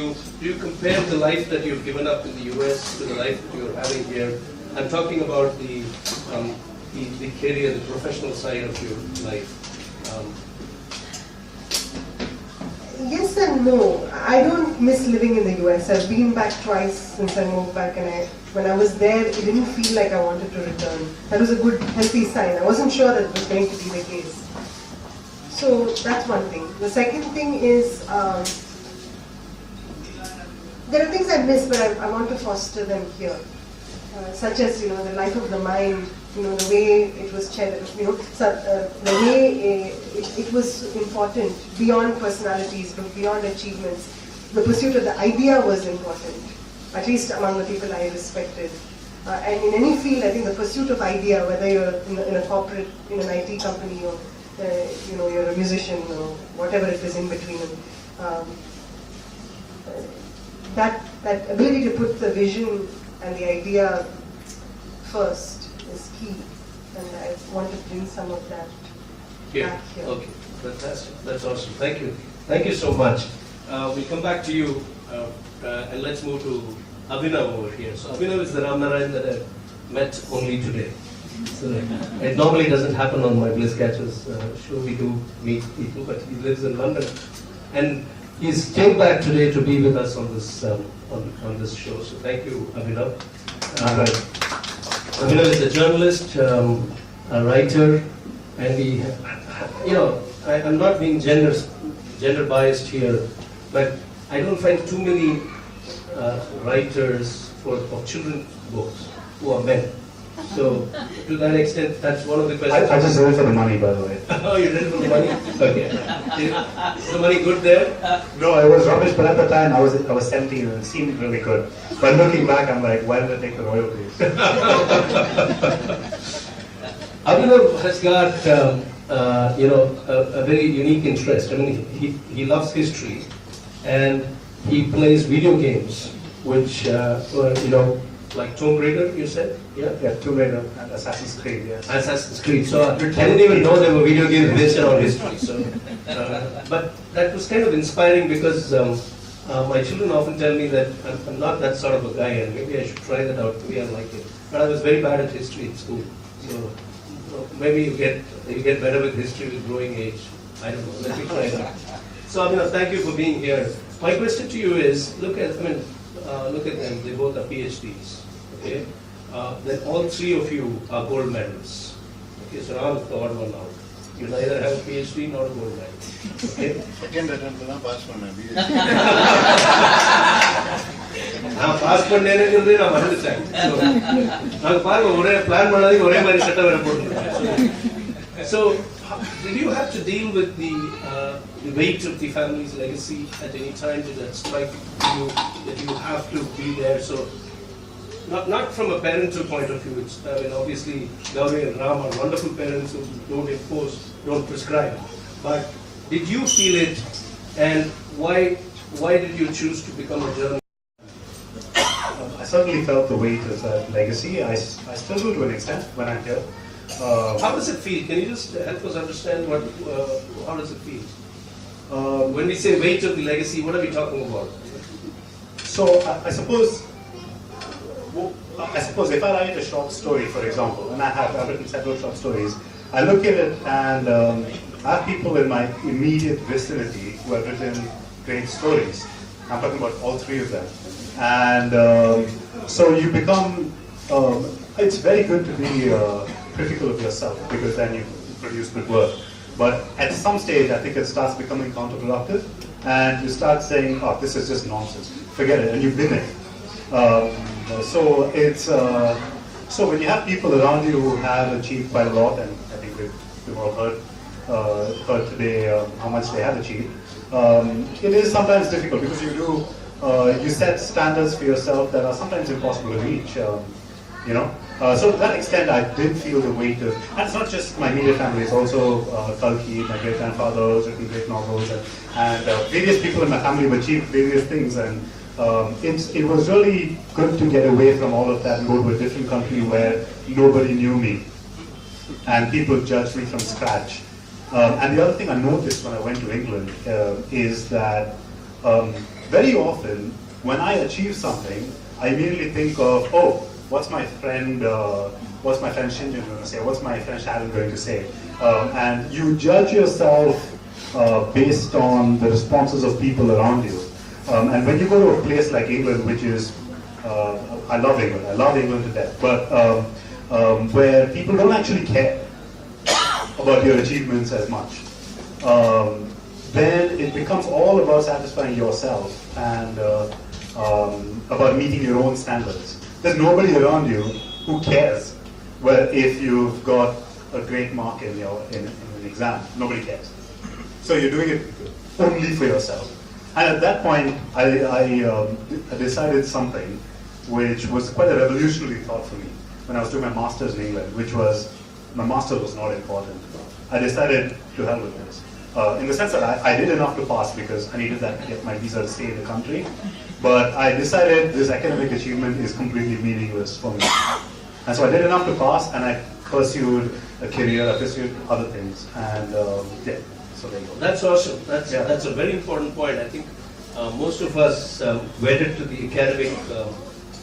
you compare the life that you've given up in the US to the life that you're having here? I'm talking about the career, the professional side of your life. Yes and no. I don't miss living in the US. I've been back twice since I moved back, and when I was there, it didn't feel like I wanted to return. That was a good, healthy sign. I wasn't sure that it was going to be the case. So that's one thing. The second thing is, there are things I miss, but I want to foster them here. Such as, the life of the mind, the way it was the way it was important beyond personalities, beyond achievements. The pursuit of the idea was important, at least among the people I respected. And in any field, I think the pursuit of idea, whether you're in a corporate, in an IT company, or you're a musician, or whatever it is in between. That ability to put the vision and the idea first is key. and I want to bring some of that back here. Okay, fantastic. That's awesome. Thank you. Thank you so much. We'll come back to you, and let's move to Abhinav over here. So Abhinav is the Ramnarayan that I met only today. So it normally doesn't happen on my Bliss Catchers show. We do meet people, but he lives in London, and he's came back today to be with us on this on this show. So thank you, Abhinav. Abhinav is a journalist, a writer, and we, I'm not being gender biased here, but I don't find too many writers of children's books who are men. So, to that extent, that's one of the questions. I just did it for the money, by the way. Oh, you did it for the money? Okay. Is the money good there? No, it was rubbish, but at the time I was 17 and it seemed really good. But looking back, I'm like, why did I take the royalties? Abhinav has got, a very unique interest. I mean, he loves history, and he plays video games, which, like Tomb Raider, you said? Yeah, Tomb Raider and Assassin's Creed, yes. Assassin's Creed. So I didn't even know there were video games based on history. So, but that was kind of inspiring because my children often tell me that I'm not that sort of a guy, and maybe I should try that out. Maybe I like it. But I was very bad at history in school. So maybe you get better with history with growing age. I don't know. Let me try that. So Abhinav, thank you for being here. My question to you is: look at them. They both are PhDs. Okay. Then all three of you are gold medalists. Okay. So I'm the odd one out. You neither have a PhD nor a gold medal. Okay. Second attempt தான் pass பண்ணேன் நான் pass பண்ணேன்னு சொல்லி நான் மறந்துட்டேன். நாங்க பாருங்க ஒரே பிளான் பண்ணாதீங்க ஒரே மாதிரி செட்டப் வேற போட்டுருக்கோம். So did you have to deal with the weight of the family's legacy at any time? Did that strike you that you have to be there? So not from a parental point of view. Obviously Gowri and Ram are wonderful parents who don't impose, don't prescribe. But did you feel it, and why did you choose to become a journalist? I certainly felt the weight of that legacy. I still do to an extent when I'm here. How does it feel? Can you just help us understand how does it feel? When we say weight of the legacy, what are we talking about? So I suppose if I write a short story, for example, and I've written several short stories, I look at it and I have people in my immediate vicinity who have written great stories. I'm talking about all three of them. And so you become, it's very good to be critical of yourself because then you produce good work. But at some stage, I think it starts becoming counterproductive and you start saying, oh, this is just nonsense. Forget it, and you've been it. So when you have people around you who have achieved quite a lot, and I think we've all heard today how much they have achieved, it is sometimes difficult because you set standards for yourself that are sometimes impossible to reach. So to that extent, I did feel the weight of, and it's not just my immediate family, it's also Kalki, my great-grandfather has written great novels, and various people in my family have achieved various things, and it was really good to get away from all of that and go to a different country where nobody knew me, and people judged me from scratch. And the other thing I noticed when I went to England is that very often, when I achieve something, I immediately think of, oh, what's my friend Shinjin going to say? What's my friend Sharon going to say? And you judge yourself based on the responses of people around you. And when you go to a place like England, which is, I love England to death, but where people don't actually care about your achievements as much, then it becomes all about satisfying yourself and about meeting your own standards. There's nobody around you who cares if you've got a great mark in an exam. Nobody cares. So you're doing it only for yourself. And at that point, I decided something which was quite a revolutionary thought for me when I was doing my master's in England, which was, my master's was not important. I decided to hell with this. In the sense that I did enough to pass because I needed that to get my visa to stay in the country. But I decided this academic achievement is completely meaningless for me. And so I did enough to pass, and I pursued a career, I pursued other things, and yeah, so there you go. That's awesome. That's Yeah. that's a very important point. I think most of us wedded to the academic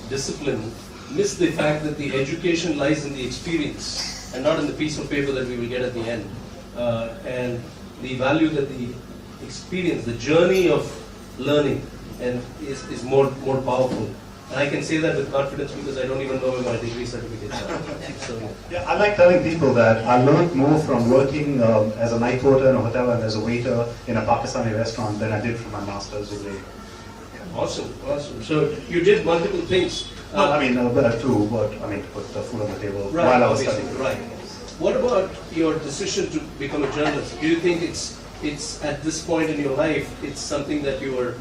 discipline miss the fact that the education lies in the experience and not in the piece of paper that we will get at the end. And the value that the experience, the journey of learning, and is more powerful. And I can say that with confidence because I don't even know where my degree certificates are. So, Yeah, I like telling people that I learned more from working as a night porter in a hotel and as a waiter in a Pakistani restaurant than I did from my master's degree. awesome, awesome. So you did multiple things. Well, I mean, to put the food on the table Right, while I was obviously, studying. right. What about your decision to become a journalist? Do you think it's at this point in your life, it's something that you were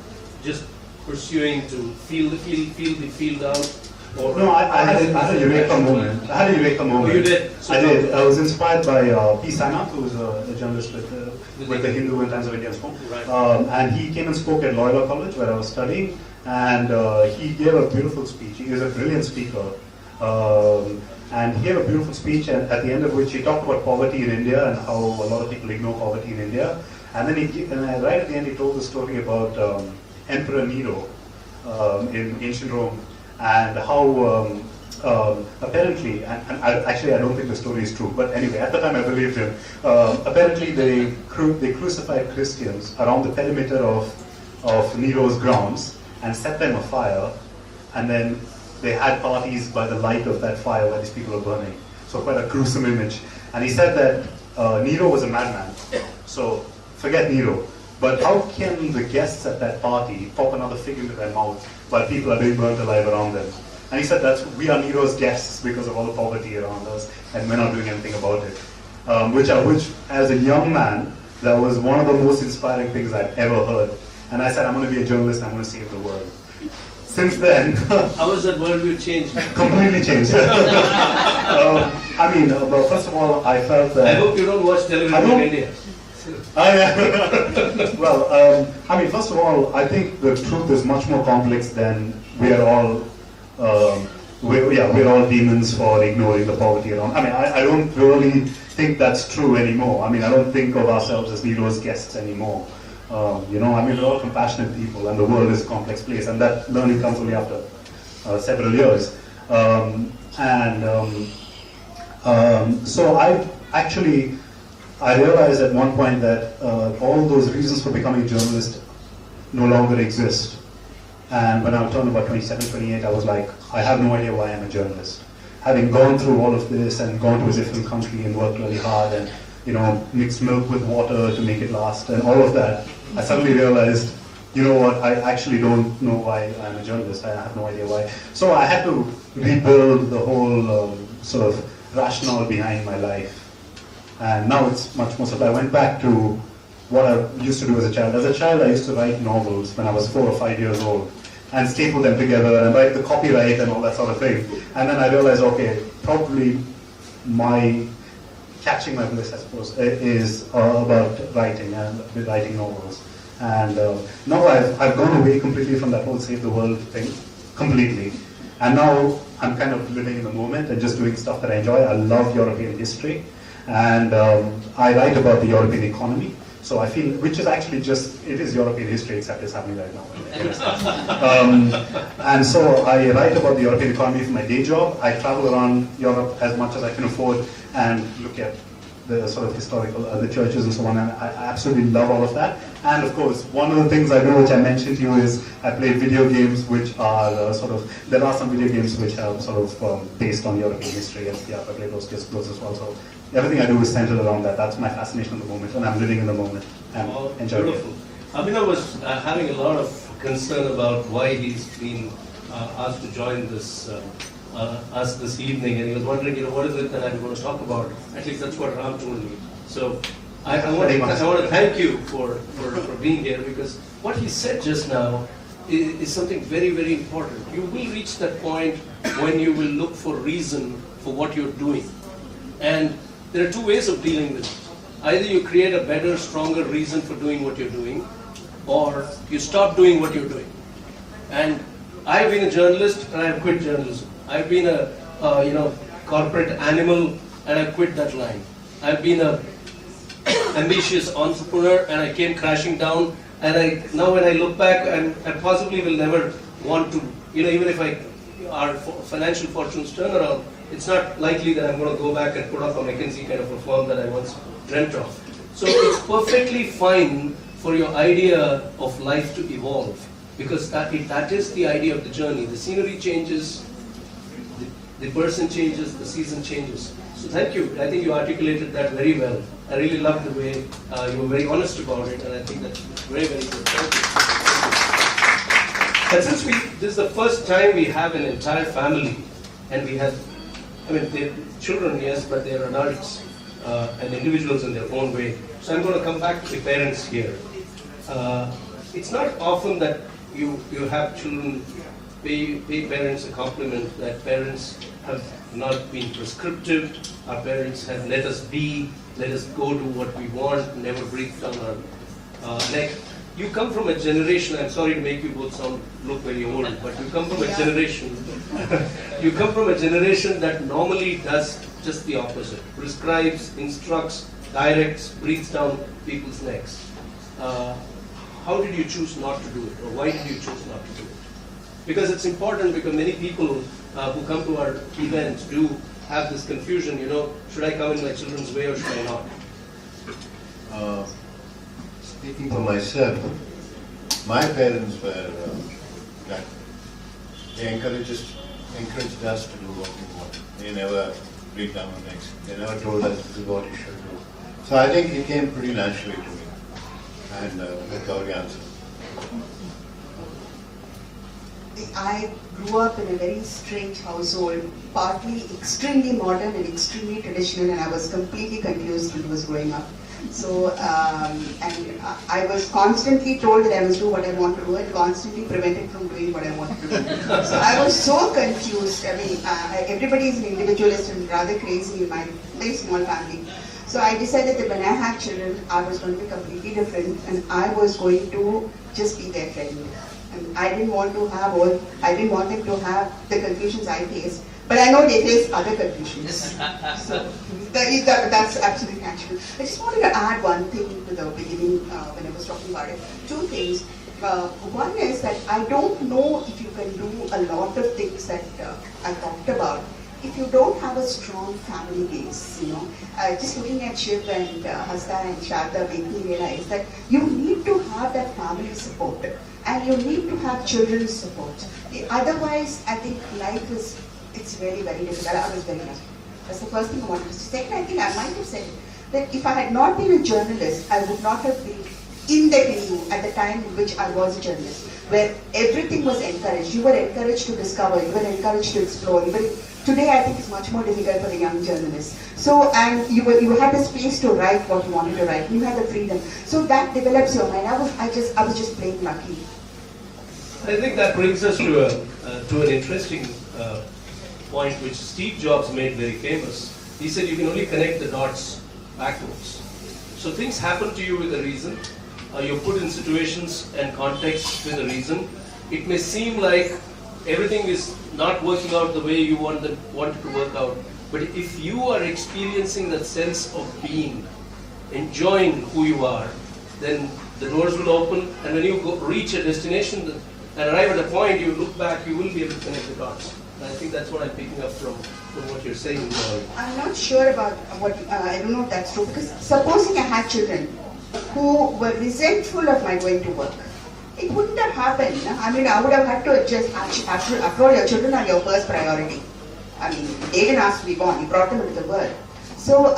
just pursuing to feel the field out? Or No, I had a eureka moment. I had a eureka moment. Oh, you did? So I did. I was inspired by P. Sainath, who was a journalist with the Hindu and Times of India spoke. Right. And he came and spoke at Loyola College, where I was studying, and he gave a beautiful speech. He was a brilliant speaker. And he gave a beautiful speech, and at the end of which he talked about poverty in India and how a lot of people ignore poverty in India. And then right at the end, he told the story about Emperor Nero in ancient Rome, and how apparently, and I don't think the story is true, but anyway, at the time I believed him. Apparently, they crucified Christians around the perimeter of Nero's grounds and set them afire, and then they had parties by the light of that fire where these people were burning. So quite a gruesome image. And he said that Nero was a madman. So forget Nero. But how can the guests at that party pop another fig into their mouth while people are being burnt alive around them? And he said that we are Nero's guests because of all the poverty around us, and we're not doing anything about it. Which as a young man, that was one of the most inspiring things I've ever heard. And I said, I'm going to be a journalist, I'm going to save the world. Since then, how has that worldview changed? Completely changed. But first of all, I felt that... I hope you don't watch television in India. First of all, I think the truth is much more complex than we are all. We're all demons for ignoring the poverty around. I don't really think that's true anymore. I don't think of ourselves as Nero's guests anymore. We're all compassionate people, and the world is a complex place, and that learning comes only after several years. So I realized at one point that all those reasons for becoming a journalist no longer exist. And when I turned about 27, 28, I was like, I have no idea why I'm a journalist. Having gone through all of this and gone to a different country and worked really hard and mixed milk with water to make it last and all of that, I suddenly realized, you know what, I actually don't know why I'm a journalist. I have no idea why. So I had to rebuild the whole sort of rationale behind my life. And now it's much more simple. I went back to what I used to do as a child. As a child, I used to write novels when I was 4 or 5 years old and staple them together and write the copyright and all that sort of thing. And then I realized, okay, probably my catching my bliss, I suppose, is about writing and writing novels. And now I've gone away completely from that whole save the world thing, completely. And now I'm kind of living in the moment and just doing stuff that I enjoy. I love European history. And I write about the European economy. So I feel, which is actually it is European history, except it's happening right now. And so I write about the European economy for my day job. I travel around Europe as much as I can afford and look at the sort of historical, the churches and so on, and I absolutely love all of that. And of course, one of the things I do, which I mentioned to you, is I play video games, which are there are some video games which are based on European history, and yeah, I play those as well. So everything I do is centered around that. That's my fascination at the moment, and I'm living in the moment and enjoying it. Beautiful. Abhinav was having a lot of concern about why he's been asked to join us this evening, and he was wondering, what is it that I'm going to talk about? At least that's what Ram told me. So I want to thank you for being here, because what he said just now is something very, very important. You will reach that point when you will look for reason for what you're doing. And there are two ways of dealing with it. Either you create a better, stronger reason for doing what you're doing, or you stop doing what you're doing. And I've been a journalist, and I've quit journalism. I've been a corporate animal and I quit that line. I've been a ambitious entrepreneur and I came crashing down, and now when I look back, I possibly will never want to, even if our financial fortunes turn around, it's not likely that I'm going to go back and put up a McKinsey kind of a firm that I once dreamt of. So it's perfectly fine for your idea of life to evolve, because that is the idea of the journey. The scenery changes, the person changes, the season changes. So thank you. I think you articulated that very well. I really loved the way you were very honest about it, and I think that's very, very good. Thank you. And since this is the first time we have an entire family, and we have, they're children, yes, but they're adults and individuals in their own way. So I'm going to come back to the parents here. It's not often that you have children pay parents a compliment, that parents have not been prescriptive, our parents have let us be, let us go do what we want, never breathe down our neck. You come from a generation, I'm sorry to make you both look very old, but you come from a generation, that normally does just the opposite. Prescribes, instructs, directs, breathes down people's necks. How did you choose not to do it, or why did you choose not to do it? Because it's important, because many people who come to our events do have this confusion, should I come in my children's way or should I not? Speaking for myself, my parents were that they encouraged us to do what we want. They never breathe down our necks. They never told us this is what you should do. So I think it came pretty naturally to me. And let Gowri answer. I grew up in a very strange household, partly extremely modern and extremely traditional, and I was completely confused when I was growing up. So, and I was constantly told that I must do what I want to do and constantly prevented from doing what I wanted to do. So I was so confused. Everybody is an individualist and rather crazy in my very small family. So I decided that when I had children, I was going to be completely different, and I was going to just be their friend. And I didn't want them to have the confusions I faced, but I know they face other confusions. So that's absolutely natural. I just wanted to add one thing to the beginning when I was talking about it. Two things. One is that I don't know if you can do a lot of things that I talked about if you don't have a strong family base. Just looking at Shiv and Hasta and Sharda made me realize that you need to have that family support. And you need to have children's support. Otherwise, I think life it's very, very difficult. I was very lucky. That's the first thing I wanted to say. Second, I think I might have said that if I had not been a journalist, I would not have been in the venue at the time in which I was a journalist, where everything was encouraged. You were encouraged to discover, you were encouraged to explore. Today, I think it's much more difficult for the young journalists. So, and you had the space to write what you wanted to write. You had the freedom. So that develops your mind. I was just plain lucky. I think that brings us to an interesting point which Steve Jobs made very famous. He said you can only connect the dots backwards. So things happen to you with a reason. You're put in situations and contexts with a reason. It may seem like everything is not working out the way you wanted to work out, but if you are experiencing that sense of being, enjoying who you are, then the doors will open, and when you reach a destination and arrive at a point, you look back, you will be able to connect the dots. And I think that's what I'm picking up from what you're saying. I'm not sure about what, I don't know if that's true, because supposing I had children who were resentful of my going to work, it wouldn't have happened. I would have had to adjust. After all, your children are your first priority. They didn't ask to be born, you brought them into the world. So,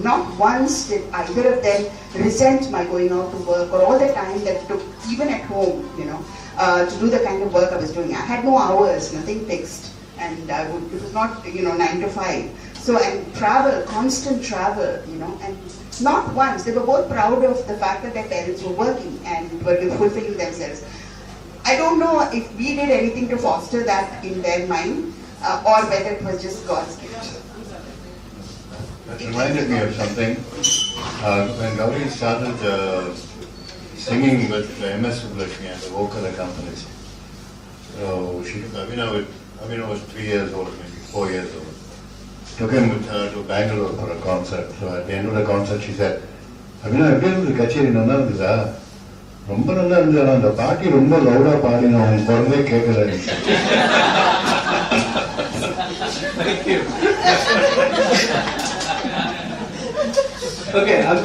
not once did either of them resent my going out to work or all the time that it took, even at home, to do the kind of work I was doing. I had no hours, nothing fixed, and it was not, 9 to 5. So, and travel, constant travel, and not once. They were both proud of the fact that their parents were working and were fulfilling themselves. I don't know if we did anything to foster that in their mind, or whether it was just God's gift. That reminded me of something. When Gowri started singing with MS Sublakshmi and the vocal accompanist, so she took Abhinav was 3 years old, maybe 4 years old. took him to Bangalore for a concert. So at the end of the concert, she said, Abhinav, எப்படி இருந்தது கச்சேரி நல்லா இருந்ததா? ரொம்ப நல்லா இருந்தது. அந்த பாட்டி ரொம்ப லவுடா பாடின உங்க குரலே கேட்கல. Thank you. Okay, I'm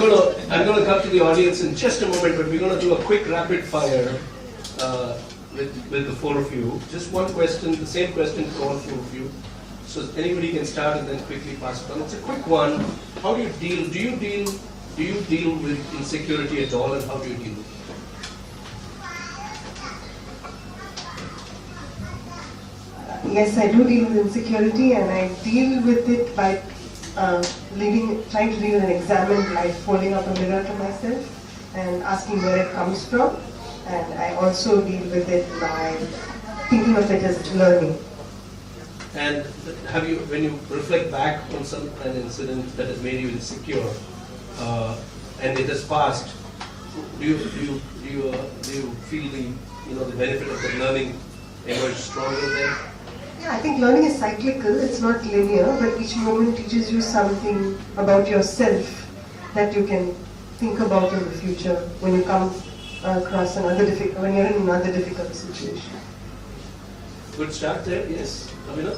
going to come to the audience in just a moment, but we're going to do a quick rapid fire with the four of you. Just one question, the same question for all four of you. So anybody can start and then quickly pass it on. It's a quick one. How do you deal? Do you deal with insecurity at all, and how do you deal with it? Yes, I do deal with insecurity, and I deal with it by trying to live an examined life, holding up a mirror to myself and asking where it comes from. And I also deal with it by thinking of it as learning. And have you, when you reflect back on an incident that has made you insecure, and it has passed, do you feel the benefit of the learning emerge stronger then? Yeah, I think learning is cyclical. It's not linear, but each moment teaches you something about yourself that you can think about in the future when you come across when you're in another difficult situation. Good start there. Yes, Abhinav?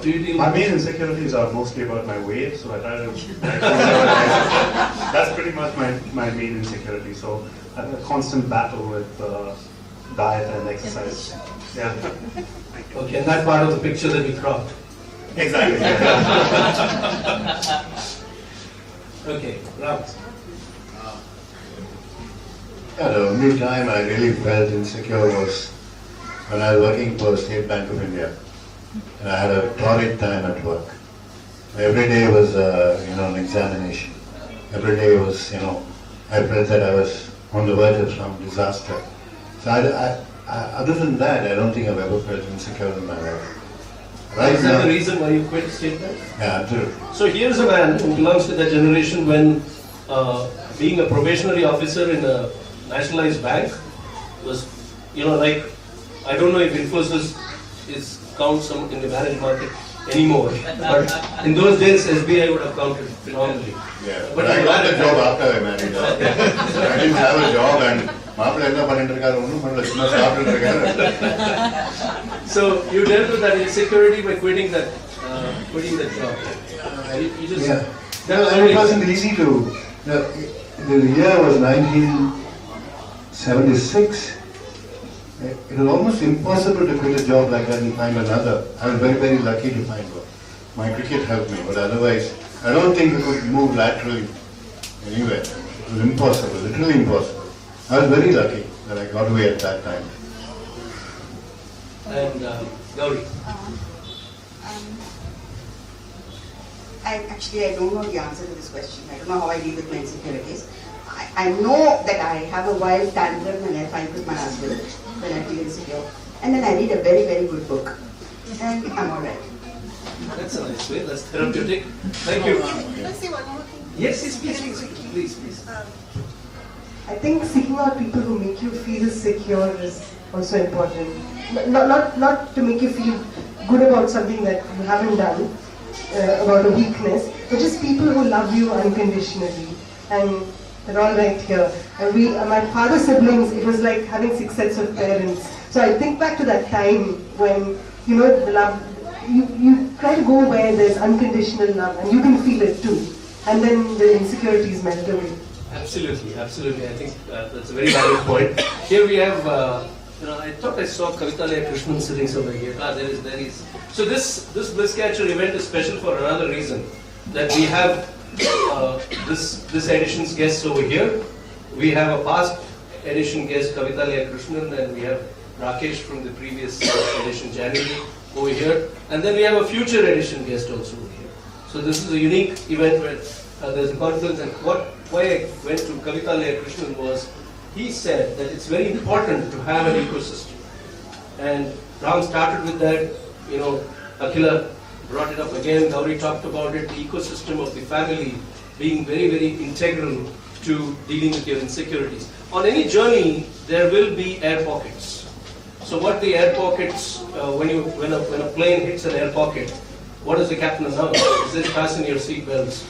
Do you deal My with main insecurities are mostly about my weight, so I try to. That's pretty much my main insecurity. So I have a constant battle with diet and exercise. Yeah. Okay, and that part of the picture that we cropped. Exactly. Okay, Ram. Yeah, the only time I really felt insecure was when I was working for State Bank of India. And I had a torrid time at work. Every day was, an examination. Every day was, I felt that I was on the verge of some disaster. So other than that, I don't think I've ever felt insecure in my life. Right Is now, that the reason why you quit State Bank? yeah, absolutely. So here's a man who belongs to that generation when being a probationary officer in a nationalized bank was, I don't know if Infosys counts in the marriage market anymore, but in those days SBI would have counted phenomenally. Yeah, But but I got the job after I married. I didn't have a job and மாப்பிள்ளை என்ன பண்ணிட்டு இருக்காரு ஒன்றும் பண்ணல சும்மா சாப்பிட்டு இருக்காரு. So you dealt with that insecurity by quitting that job. You just It wasn't easy to. The year was 1976. It was almost impossible to quit a job like that and find another. I was very, very lucky to find one. My cricket helped me, but otherwise, I don't think we could move laterally anywhere. It was impossible, literally impossible. I was very lucky that I got away at that time. And Gowri. I don't know the answer to this question. I don't know how I deal with my insecurities. I know that I have a wild tantrum when I fight with my husband, when I feel insecure. And then I read a very, very good book. And I'm alright. That's a nice way. That's therapeutic. Thank you. Can I say one more thing? Yes, please. I think seeking out people who make you feel secure is also important. Not to make you feel good about something that you haven't done, about a weakness, but just people who love you unconditionally. And they're all right here. And my father's siblings, it was like having 6 sets of parents. So I think back to that time when, the love, you try to go where there's unconditional love and you can feel it too. And then the insecurities melt away. Absolutely. I think that's a very valid point. Here we have, I thought I saw Akhila and Abhinav sitting somewhere here. There is. So this Bliss Catcher event is special for another reason. That we have this edition's guests over here. We have a past edition guest, Akhila and Abhinav, and we have Rakesh from the previous edition, January, over here. And then we have a future edition guest also over here. So this is a unique event where there's a conference, and why I went to Akhila and Abhinav was, he said that it's very important to have an ecosystem. And Ram started with that, Akhila brought it up again, Gowri talked about it, the ecosystem of the family being very, very integral to dealing with your insecurities. On any journey, there will be air pockets. So what the air pockets, when a plane hits an air pocket, what does the captain announce? He says, fasten your seatbelts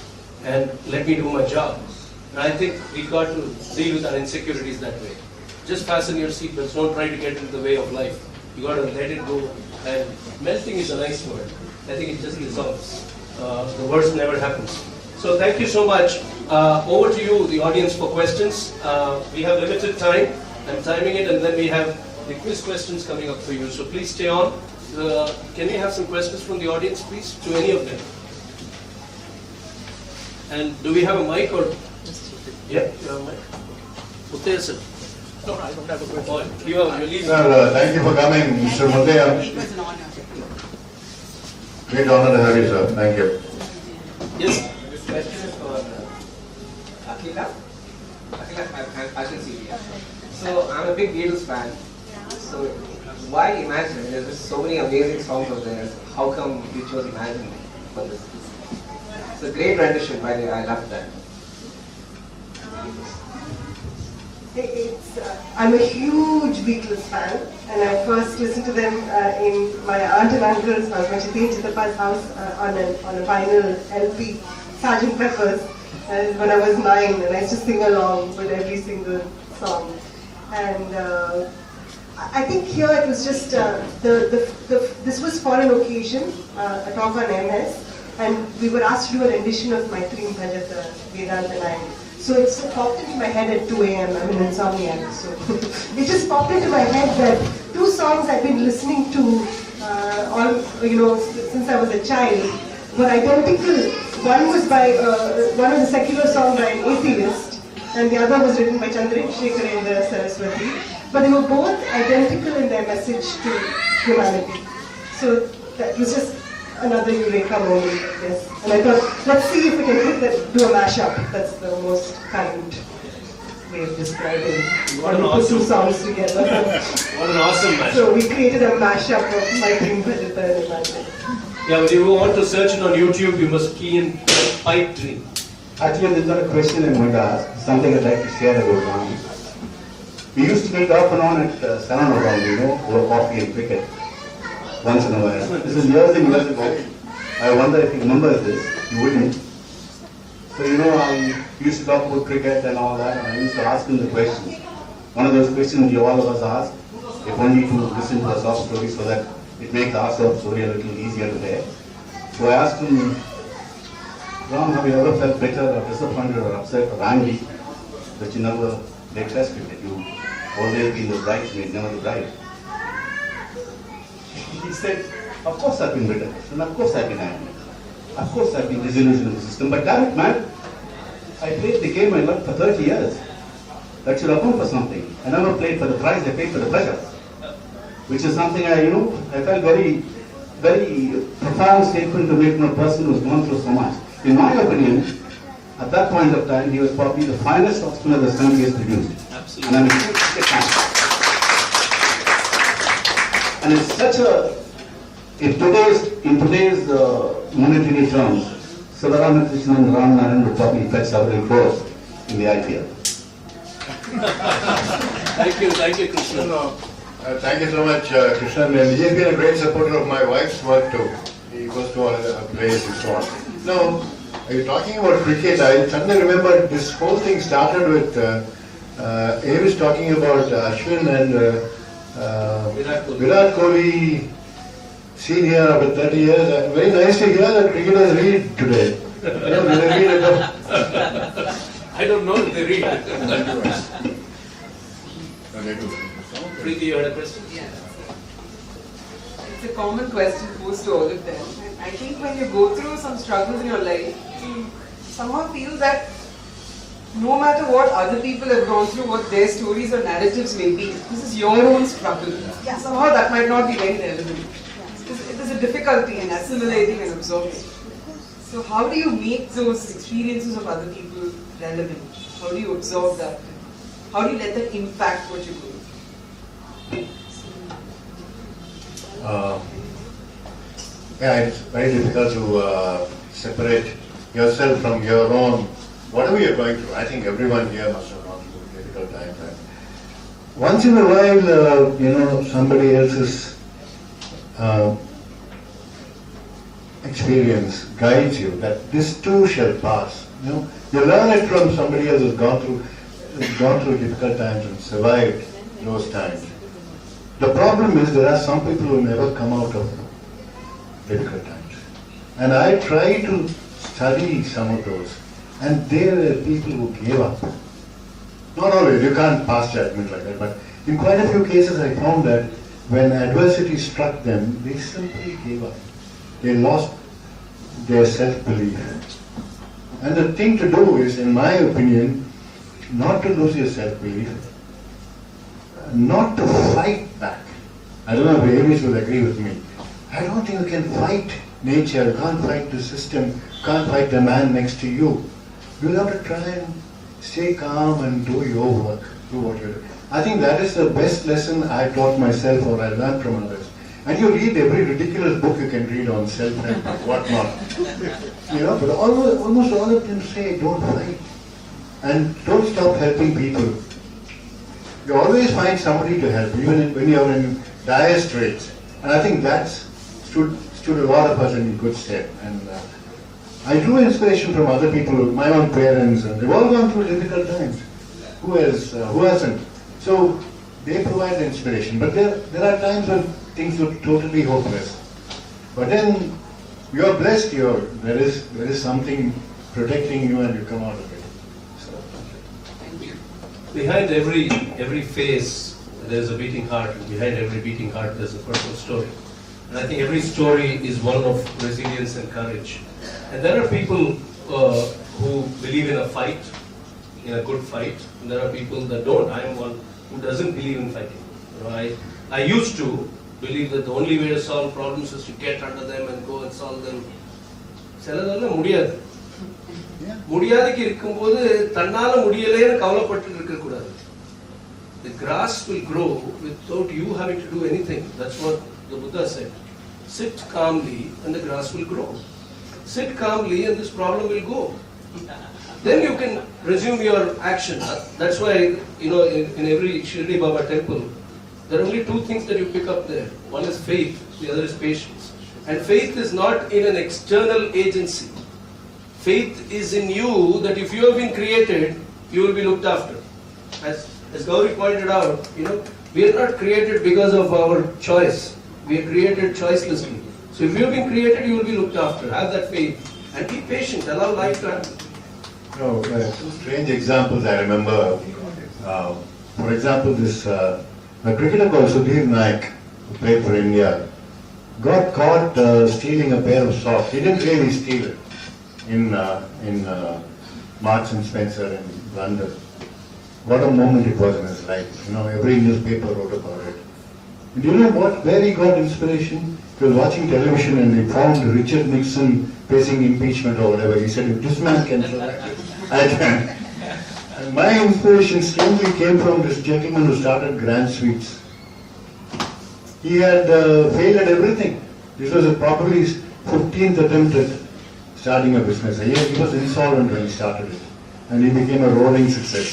and let me do my job. And I think we've got to deal with our insecurities that way. Just fasten your seatbelts, don't try to get into the way of life. You got to let it go. And melting is a nice word. I think it just dissolves. The worst never happens. So thank you so much. Over to you, the audience, for questions. We have limited time. I'm timing it, and then we have the quiz questions coming up for you. So please stay on. Can we have some questions from the audience, please, to any of them? And do we have a mic or? Yeah, you have a mic. Muttiah sir. No, I don't have a question. You're leaving. Sir, thank you for coming, Mr. Muttiah. It was an honor. Great honor to have you, sir. Thank you. Yes. This question is for Akhila. I can see you. So I'm a big Beatles fan. So why Imagine? There's just so many amazing songs out there. How come you chose Imagine for this? It's a great rendition, by the way. I love that. I'm a huge Beatles fan, and I first listened to them in my aunt and uncle's house, my Chithi and Chitappa's house, on a vinyl LP, Sgt. Pepper's, when I was 9, and I used to sing along with every single song. And I think here it was just, this was for an occasion, a talk on MS, and we were asked to do a rendition of Maitri Bhajata, Vedanta Line. So it popped into my head at 2 a.m. I'm an insomniac, so it just popped into my head that 2 songs I've been listening to since I was a child were identical. One was by one of the secular songs by an atheist, and the other was written by Chandrasekharendra Saraswati. But they were both identical in their message to humanity. So that was just another eureka moment, I guess. And I thought, let's see if we can do a mashup. That's the most current way of describing What an put awesome 2 songs together. What an awesome mashup. So we created a mashup of My Dream Bhajata and Imagine. Yeah, but if you want to search it on YouTube, you must key in Pipe Dream. Actually, there's not a question I'm going to ask. Something I'd like to share about Ram. We used to meet off and on at Sananaram, over coffee and cricket. Once in a while. This is years and years ago. I wonder if you remember this. You wouldn't. So I used to talk about cricket and all that, and I used to ask him the questions. One of those questions you all of us ask, if only to listen to a soft story so that it makes our soft story a little easier to bear. So I asked him, Ram, have you ever felt bitter or disappointed or upset or angry that you never played test cricket? You always been the bridesmaid, never the bride. He said, of course I've been bitter, and of course I've been angry. Of course I've been disillusioned with the system, but damn it, man, I played the game I loved for 30 years. That should account for something. I never played for the prize, I played for the pleasure. Which is something I felt very, very profound statement to make from a person who's gone through so much. In my opinion, at that point of time, he was probably the finest off spinner this country has produced. Absolutely. And I'm a huge cricket fan. And it's such a, in today's monetary terms, Sivaramakrishnan and Ramnarayans would probably fetch several crores in the IPL. Thank you, Krishna. Thank you so much, Krishnan. And he's been a great supporter of my wife's work too. He goes to all the plays and so on. Now, are you talking about cricket? I suddenly remember this whole thing started with AVIS talking about Ashwin and Virat Kohli seen here after 30 years. Very nice to hear that cricketers read today. Do they read it? I don't know if they read. Preeti, you had a question? Yeah. It's a common question posed to all of them. And I think when you go through some struggles in your life, you somehow feel that no matter what other people have gone through, what their stories or narratives may be, this is your own struggle. Yeah. Somehow that might not be very relevant. There's a difficulty in assimilating and absorbing. So how do you make those experiences of other people relevant? How do you absorb that? How do you let that impact what you do? It's very difficult to separate yourself from your own, whatever you're going through. I think everyone here must have gone through difficult times. Once in a while, somebody else is experience guides you that this too shall pass. You learn it from somebody else who's gone through difficult times and survived those times. The problem is there are some people who never come out of difficult times. And I try to study some of those. And there are people who gave up. Not always, you can't pass judgment like that, but in quite a few cases I found that when adversity struck them, they simply gave up. They lost their self-belief. And the thing to do is, in my opinion, not to lose your self-belief, not to fight back. I don't know if AVIS will agree with me. I don't think you can fight nature, you can't fight the system, you can't fight the man next to you. You'll have to try and stay calm and do your work, do what you do. I think that is the best lesson I taught myself or I learned from others. And you read every ridiculous book you can read on self-help and whatnot. But almost all of them say, don't fight. And don't stop helping people. You always find somebody to help, even when you're in dire straits. And I think that's stood a lot of us in good stead. And I drew inspiration from other people, my own parents, and they've all gone through difficult times. Who hasn't? So they provide the inspiration. But there are times when things look totally hopeless. But then you're blessed. There is something protecting you, and you come out of it. So, behind every face, there's a beating heart, and behind every beating heart, there's a personal story. And I think every story is one of resilience and courage. And there are people who believe in a fight, in a good fight, and there are people that don't. I am one who doesn't believe in fighting. I used to believe that the only way to solve problems is to get under them and go and solve them. சிலதெல்லாம் முடியாது. முடியாதுக்கு இருக்கும்போது தன்னால முடியலைன்னு கவலைப்பட்டு இருக்க கூடாது. The grass will grow without you having to do anything. That's what the Buddha said. Sit calmly and the grass will grow. Sit calmly and this problem will go. Then you can resume your action. That's why, in every Shirdi Baba temple, there are only two things that you pick up there. One is faith, the other is patience. And faith is not in an external agency. Faith is in you, that if you have been created, you will be looked after. As Gowri pointed out, we are not created because of our choice. We are created choicelessly. So if you have been created, you will be looked after. Have that faith and be patient. Allow life to happen. Two strange examples I remember. For example, a cricketer called Sudhir Naik, who played for India, got caught stealing a pair of socks. He didn't really steal it in Marks and Spencer in London. What a moment it was in his life. Every newspaper wrote about it. And do you know where he got inspiration? He was watching television and he found Richard Nixon facing impeachment or whatever. He said, if this man can survive, I can. And my inspiration strangely came from this gentleman who started Grand Sweets. He had failed at everything. This was probably his 15th attempt at starting a business. He was insolvent when he started it. And he became a roaring success.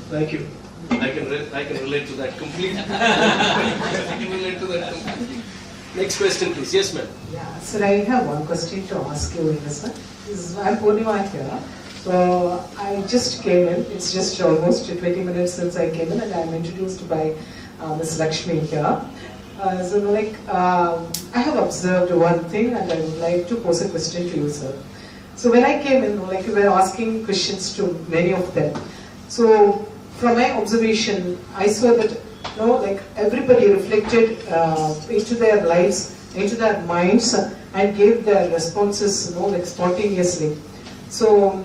Thank you. I can relate to that completely. I can relate to that completely. Next question, please. Yes, ma'am. Yeah, sir, I have one question to ask you, sir. I'm Purnima here. So I just came in. It's just almost 20 minutes since I came in, and I'm introduced by Ms. Lakshmi here. I have observed one thing, and I would like to pose a question to you, sir. So when I came in, we were asking questions to many of them. So from my observation, I saw that everybody reflected into their lives, into their minds, and gave their responses spontaneously. So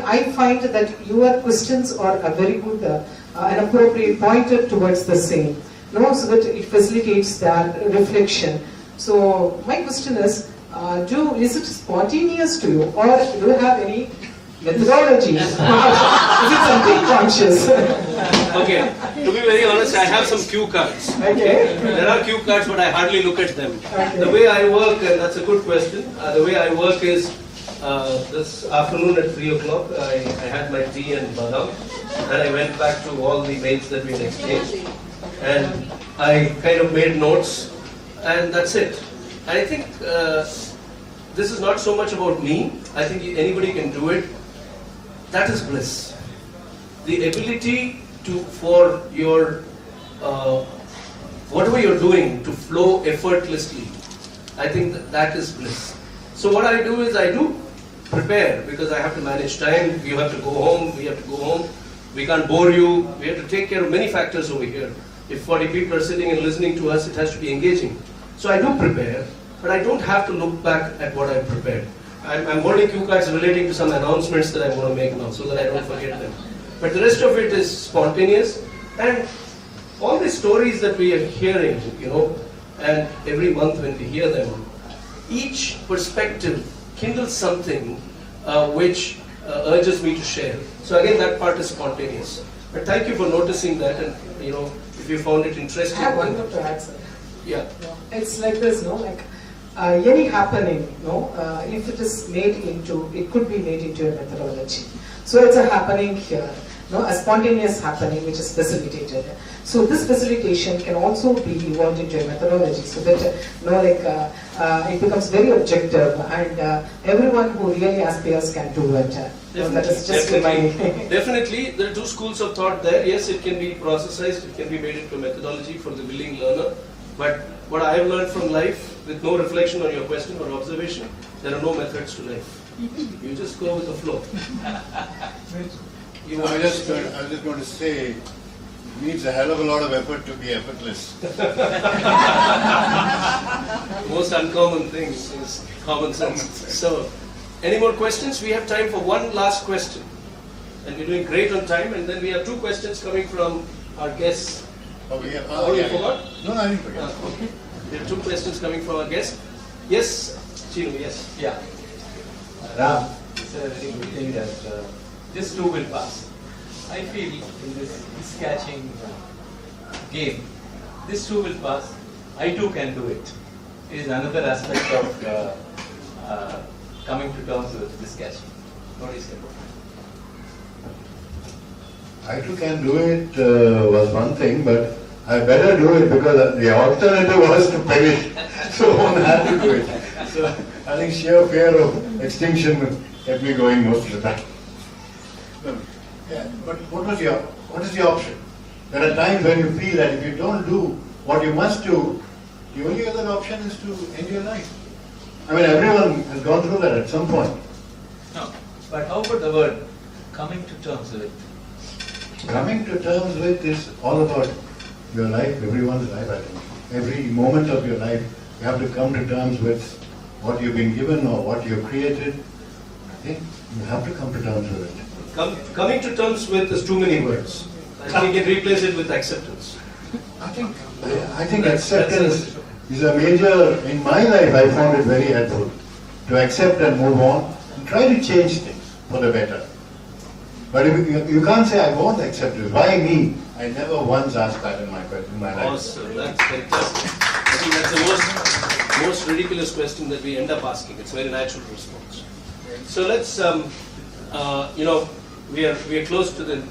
I find that your questions are a very good and appropriate pointed towards the same, so that it facilitates their reflection. So my question is it spontaneous to you, or do you have any methodology? Is it something conscious? Okay, to be very honest, I have some cue cards. Okay. There are cue cards, but I hardly look at them. Okay. The way I work, and that's a good question, the way I work is this afternoon at 3 o'clock, I had my tea and badam, and I went back to all the mails that we had exchanged, and I kind of made notes, and that's it. I think this is not so much about me. I think anybody can do it. That is bliss. The ability for your whatever you're doing to flow effortlessly. I think that is bliss. So what I do is I do prepare, because I have to manage time. You have to go home. We have to go home. We can't bore you. We have to take care of many factors over here. If 40 people are sitting and listening to us, it has to be engaging. So I do prepare, but I don't have to look back at what I've prepared. I'm holding cue cards relating to some announcements that I want to make now, so that I don't forget them. But the rest of it is spontaneous, and all the stories that we are hearing, and every month when we hear them, each perspective kindles something which urges me to share. So again, that part is spontaneous. But thank you for noticing that, and if you found it interesting. I have one more to add, sir. Yeah. It's like this, like any happening, if it is made into, it could be made into a methodology. So it's a happening here, a spontaneous happening which is facilitated. So this facilitation can also be evolved into a methodology, so that it becomes very objective, and everyone who really aspires can do it. That is just Definitely, there are two schools of thought there. Yes, it can be processized, it can be made into a methodology for the willing learner. But what I have learned from life, with no reflection on your question or observation, there are no methods to life. You just go with the flow. I was just going to say, it needs a hell of a lot of effort to be effortless. The most uncommon thing is common sense. So, any more questions? We have time for one last question. And we're doing great on time. And then we have two questions coming from our guests. Oh, we have, you forgot? No, I didn't forget. Okay. There are two questions coming from our guest. Yes, Chinu, yes. Yeah. Ram, it's a very good thing that this too will pass. I feel in this catching game, this too will pass. I too can do it. It is another aspect of coming to terms with this catching. What do you say about that? I too can do it was one thing, but I better do it because the alternative was to perish. So one had to do it. So I think sheer fear of extinction kept me going most of the time. Yeah, but what is the option? There are times when you feel that if you don't do what you must do, the only other option is to end your life. I mean, everyone has gone through that at some point. No, but how about the word coming to terms with? Coming to terms with is all about your life, everyone's life, I think. Every moment of your life, you have to come to terms with what you've been given or what you've created. I think you have to come to terms with it. Coming to terms with is too many words. I think we can replace it with acceptance. I think acceptance is a major, in my life I found it very helpful to accept and move on and try to change things for the better. But if you can't say I won't accept this, why me? I never once asked that in my life. Awesome, that's fantastic. I think that's the most ridiculous question that we end up asking. It's a very natural response. So let's, we are close to the,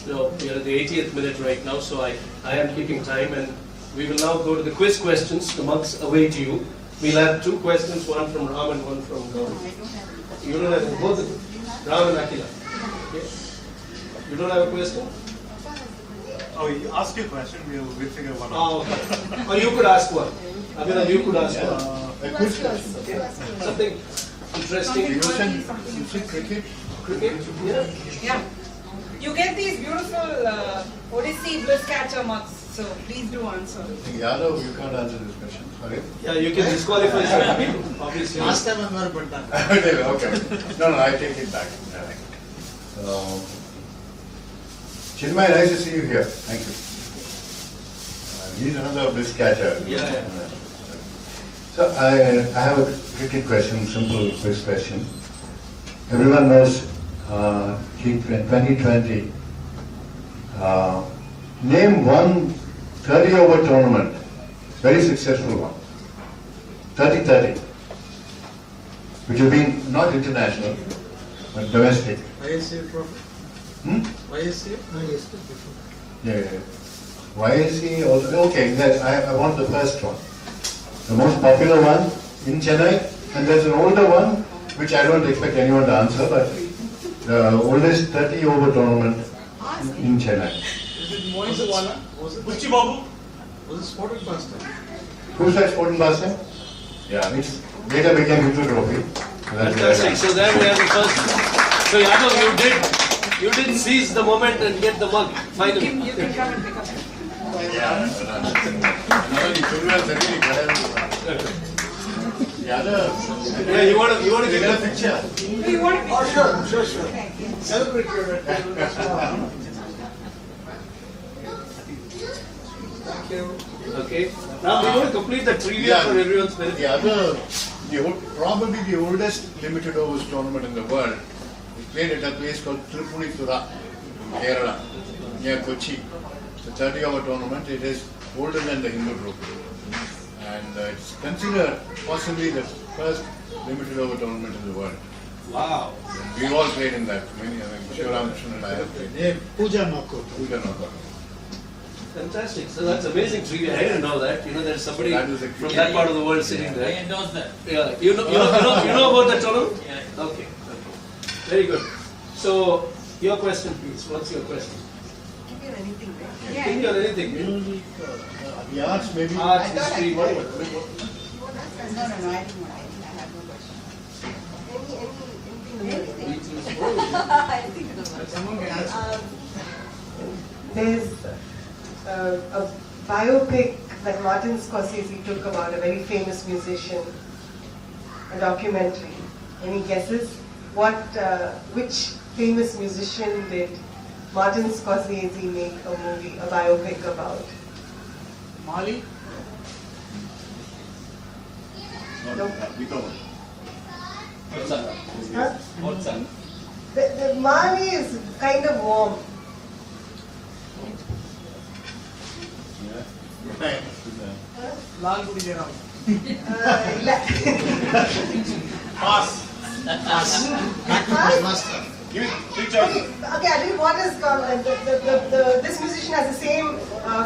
we are at the 80th minute right now, so I am keeping time, and we will now go to the quiz questions. The mugs await you. We'll have two questions, one from Ram and one from Gowri. You don't have both of them? Ram and Akhila. Okay. You don't have a question? Oh, you ask your question, we'll figure one out. Oh, okay. Or you could ask one. Abhinav, you could ask one. A quiz question. Okay. Something interesting. You say cricket? Cricket? Yeah. Yeah. You get these beautiful Odyssey Bliss Catcher mugs, so please do answer. Yadav, you can't answer this question. Sorry? Yeah, you can disqualify some people, obviously. Last time I'm not done. Okay. No, I take it back. Chinmay, nice to see you here. Thank you. He's another Bliss Catcher. Yeah. So I have a cricket question, simple quiz question. Everyone knows T20. Name one 30-over tournament, very successful one. 30-30, which has been not international, but domestic. YSA Trophy? YSA? Yeah. YSA also, okay, I want the first one. The most popular one in Chennai, And there's an older one, which I don't expect anyone to answer, but the oldest 30 over tournament in Chennai. Is it Moisawana? Was it Buchi Babu? Was it Sporting Pastime? Who said Sporting Pastime? Yeah, it's later became Hindu Trophy. Fantastic. So there we have the first. So Yadav, you did seize the moment and get the mug finally. You can come and pick up. Yeah. Yeah, you want to get a picture? You want to? Oh, sure. Celebrate your Thank you. Okay. Now we want to complete the trivia for everyone's benefit. Probably the oldest limited overs tournament in the world is played at a place called Tripunithura in Kerala, near Kochi. It's a 30 over tournament. It is older than the Hindu Trophy. And it's considered possibly the first limited over tournament in the world. Wow. And we all played in that. Many, Shivaramkrishnan and I have played. Puja Knockout. Puja Knockout. Fantastic. So that's amazing trivia. I didn't know that. You know, there's somebody from Yeah, that part of the world sitting there. I endorse that. Yeah. You know about that tournament? Yeah. Okay. Very good. So your question, please. What's your question? Anything, right? Yeah. Think on anything. Music, the arts maybe. Arts, history, whatever. No, I didn't want. I have no question. There's a biopic that Martin Scorsese took about a very famous musician, a documentary. Any guesses? Which famous musician did Martin Scorsese make a movie, a biopic about? Mali? No. Mozart. Huh? Mozart. The Mali is kind of warm. Lal Gudi Ram. Pass. Give it 3 Okay, I think what is called, this musician has the same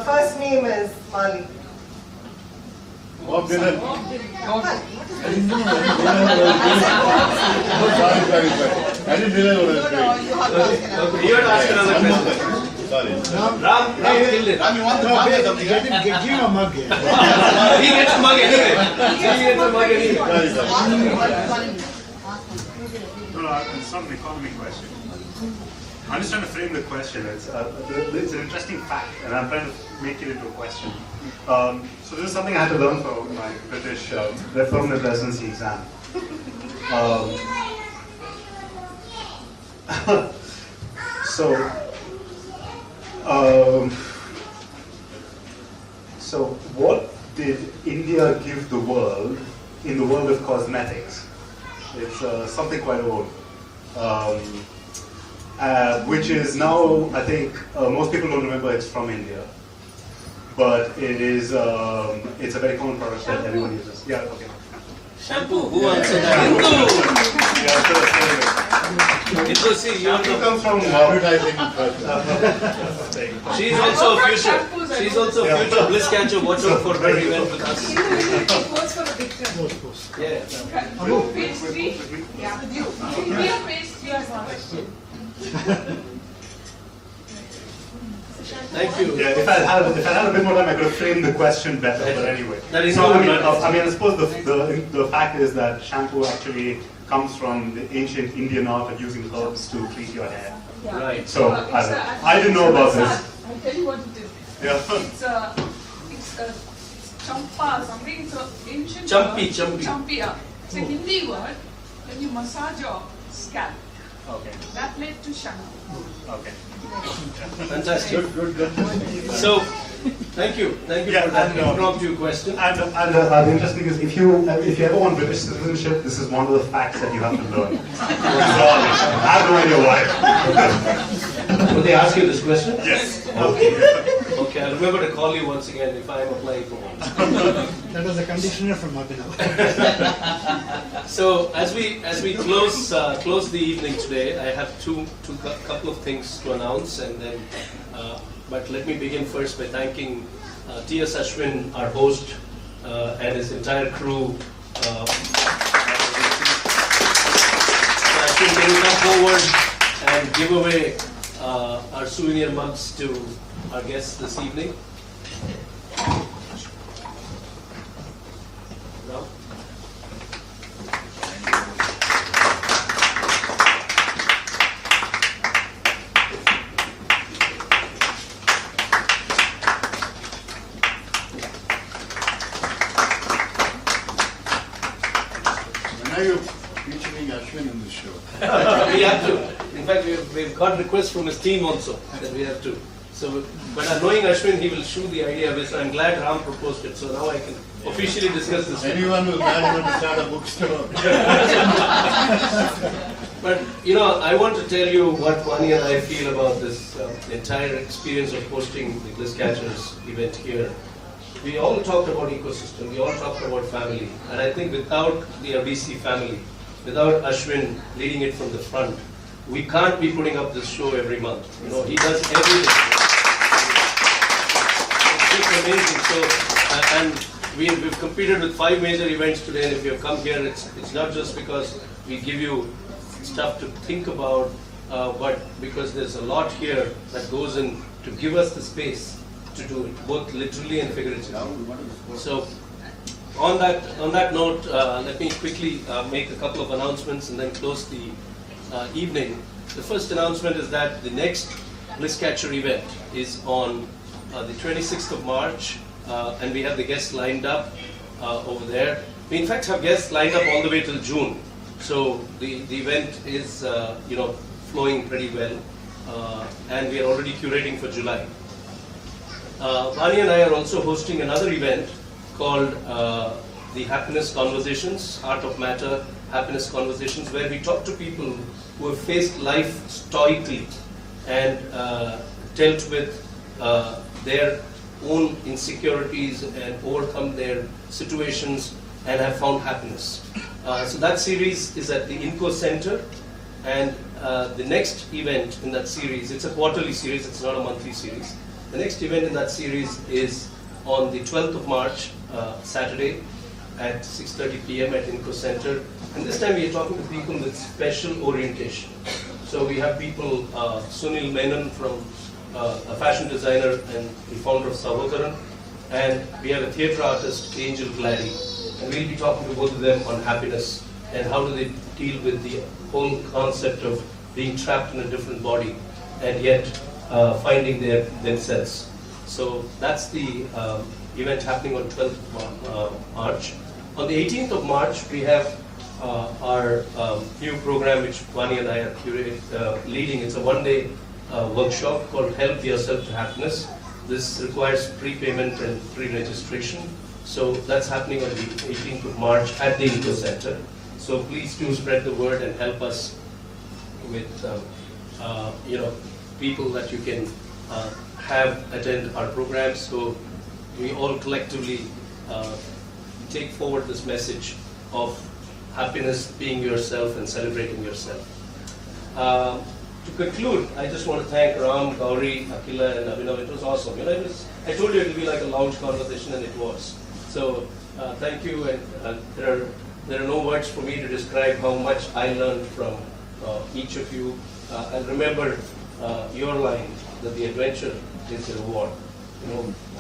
first name as Mali. Bob Dylan. What is this? Sorry. I didn't realize what I was saying. Okay, you have to ask another question. Sorry. Ram killed it. Ram, you want the mug or something? Give him a mug here. He gets a mug anyway. No, it's not an economy question. I'm just trying to frame the question. It's an interesting fact, and I'm trying to make it into a question. So this is something I had to learn for my British permanent residency exam. So what did India give the world in the world of cosmetics? It's something quite old, which is now, I think, most people don't remember it's from India, but it is, it's a very common product that everyone uses. Yeah, okay. Shampoo. Who answered that? Hindu, see, you comes from advertising. She's also a future. She's also a future Bliss Catcher. Watch out for her event with us. Pose for a picture. Yeah. Page 3? Yeah. With you. We are page 3 as well. Thank you. Yeah, if I had a bit more time, I could have framed the question better. But anyway, That is so not I suppose the fact is that shampoo actually comes from the ancient Indian art of using herbs to treat your hair. Yeah. Right. So I didn't know about this. I'll tell you what it is. Yeah. It's champa, something. It's an ancient Champi. Champi, yeah. It's a Hindi word. When you massage your scalp, Okay. that led to shampoo. Okay. Fantastic. Good. So, thank you for that impromptu question. And the interesting thing is, if you ever want British citizenship, this is one of the facts that you have to learn. I have no idea why. Would they ask you this question? Yes. Okay, I'll remember to call you once again if I am applying for one. That was a conditioner from Abhinav. So as we close the evening today, I have couple of things to announce, and then but let me begin first by thanking T.S. Ashwin, our host, and his entire crew. Ashwin, can you come forward and give away our souvenir mugs to our guests this evening? No? When are you featuring Ashwin in the show? We have to. In fact, we've got requests from his team also that we have to. So, but knowing Ashwin, he will shoot the idea of it. So I'm glad Ram proposed it. So now I can officially discuss this. Anyone who's mad enough to start a bookstore. But you know, I want to tell you what Vani and I feel about this entire experience of hosting the Bliss Catchers event here. We all talked about ecosystem. We all talked about family, and I think without the AVIS family, without Ashwin leading it from the front, we can't be putting up this show every month. You know, he does everything. It's just amazing. So, and we've competed with 5 major events today, and if you have come here, it's not just because we give you stuff to think about, but because there's a lot here that goes in to give us the space to do it, both literally and figuratively. So, on that note, let me quickly make a couple of announcements and then close the evening. The first announcement is that the next Bliss Catcher event is on the 26th of March, and we have the guests lined up over there. We in fact have guests lined up all the way till June, so the event is flowing pretty well, and we are already curating for July. Vani and I are also hosting another event called the Happiness Conversations, Heart of Matter Happiness Conversations, where we talk to people who have faced life stoically and dealt with their own insecurities and overcome their situations and have found happiness. So that series is at the Inco Center, and the next event in that series, it's a quarterly series, it's not a monthly series. The next event in that series is on the 12th of March, Saturday, at 6:30 p.m. at Inco Center. And this time we are talking to people with special orientation. So we have people, Sunil Menon, from a fashion designer and the founder of Savokaran, and we have a theatre artist, Angel Glady. And we'll be talking to both of them on happiness and how do they deal with the whole concept of being trapped in a different body and yet finding themselves. So that's the event happening on 12th of March. On the 18th of March, we have our new program which Vani and I are leading. It's a one-day workshop called Help Yourself to Happiness. This requires prepayment and pre-registration. So that's happening on the 18th of March at the Inco Center. So please do spread the word and help us with people that you can have attend our programs, so we all collectively take forward this message of happiness, being yourself and celebrating yourself. To conclude, I just want to thank Ram, Gowri, Akhila and Abhinav. It was awesome. I told you it would be like a lounge conversation, and it was. So thank you, and there are no words for me to describe how much I learned from each of you. I'll remember your line, that the adventure is the reward.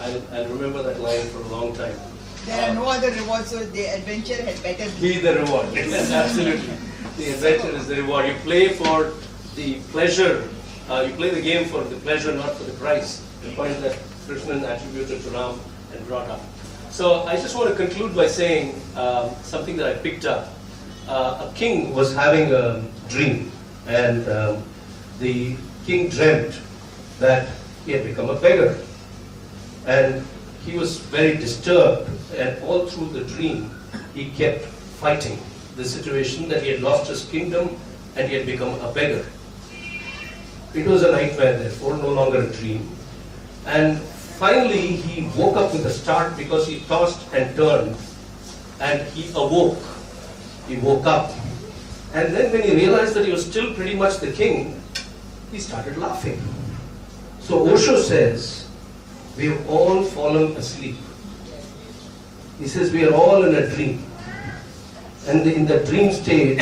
I'll remember that line for a long time. There are no other rewards, so the adventure had better be the reward. Yes, absolutely. The adventure is the reward. You play for the pleasure. You play the game for the pleasure, not for the prize. The point that Krishnan attributed to Ram and brought up. So I just want to conclude by saying something that I picked up. A king was having a dream, and the king dreamt that he had become a beggar. And he was very disturbed, and all through the dream, he kept fighting the situation that he had lost his kingdom and he had become a beggar. It was a nightmare, therefore, no longer a dream. And finally, he woke up with a start because he tossed and turned, and he awoke. He woke up. And then when he realized that he was still pretty much the king, he started laughing. So Osho says, we have all fallen asleep. He says we are all in a dream. And in the dream state,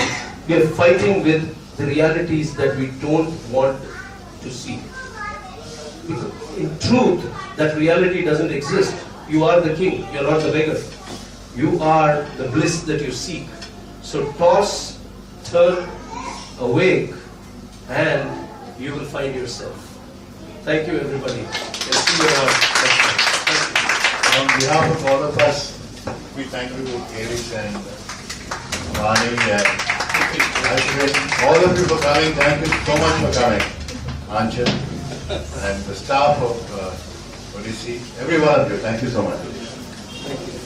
we are fighting with the realities that we don't want to see. Because in truth, that reality doesn't exist. You are the king, you're not the beggar. You are the bliss that you seek. So toss, turn, awake, and you will find yourself. Thank you, everybody. And see you around next time. Thank you. On behalf of all of us, we thank you, AVIS and Vani, and all of you for coming. Thank you so much for coming. Anchal and the staff of Odyssey, every one of you, thank you so much. Thank you.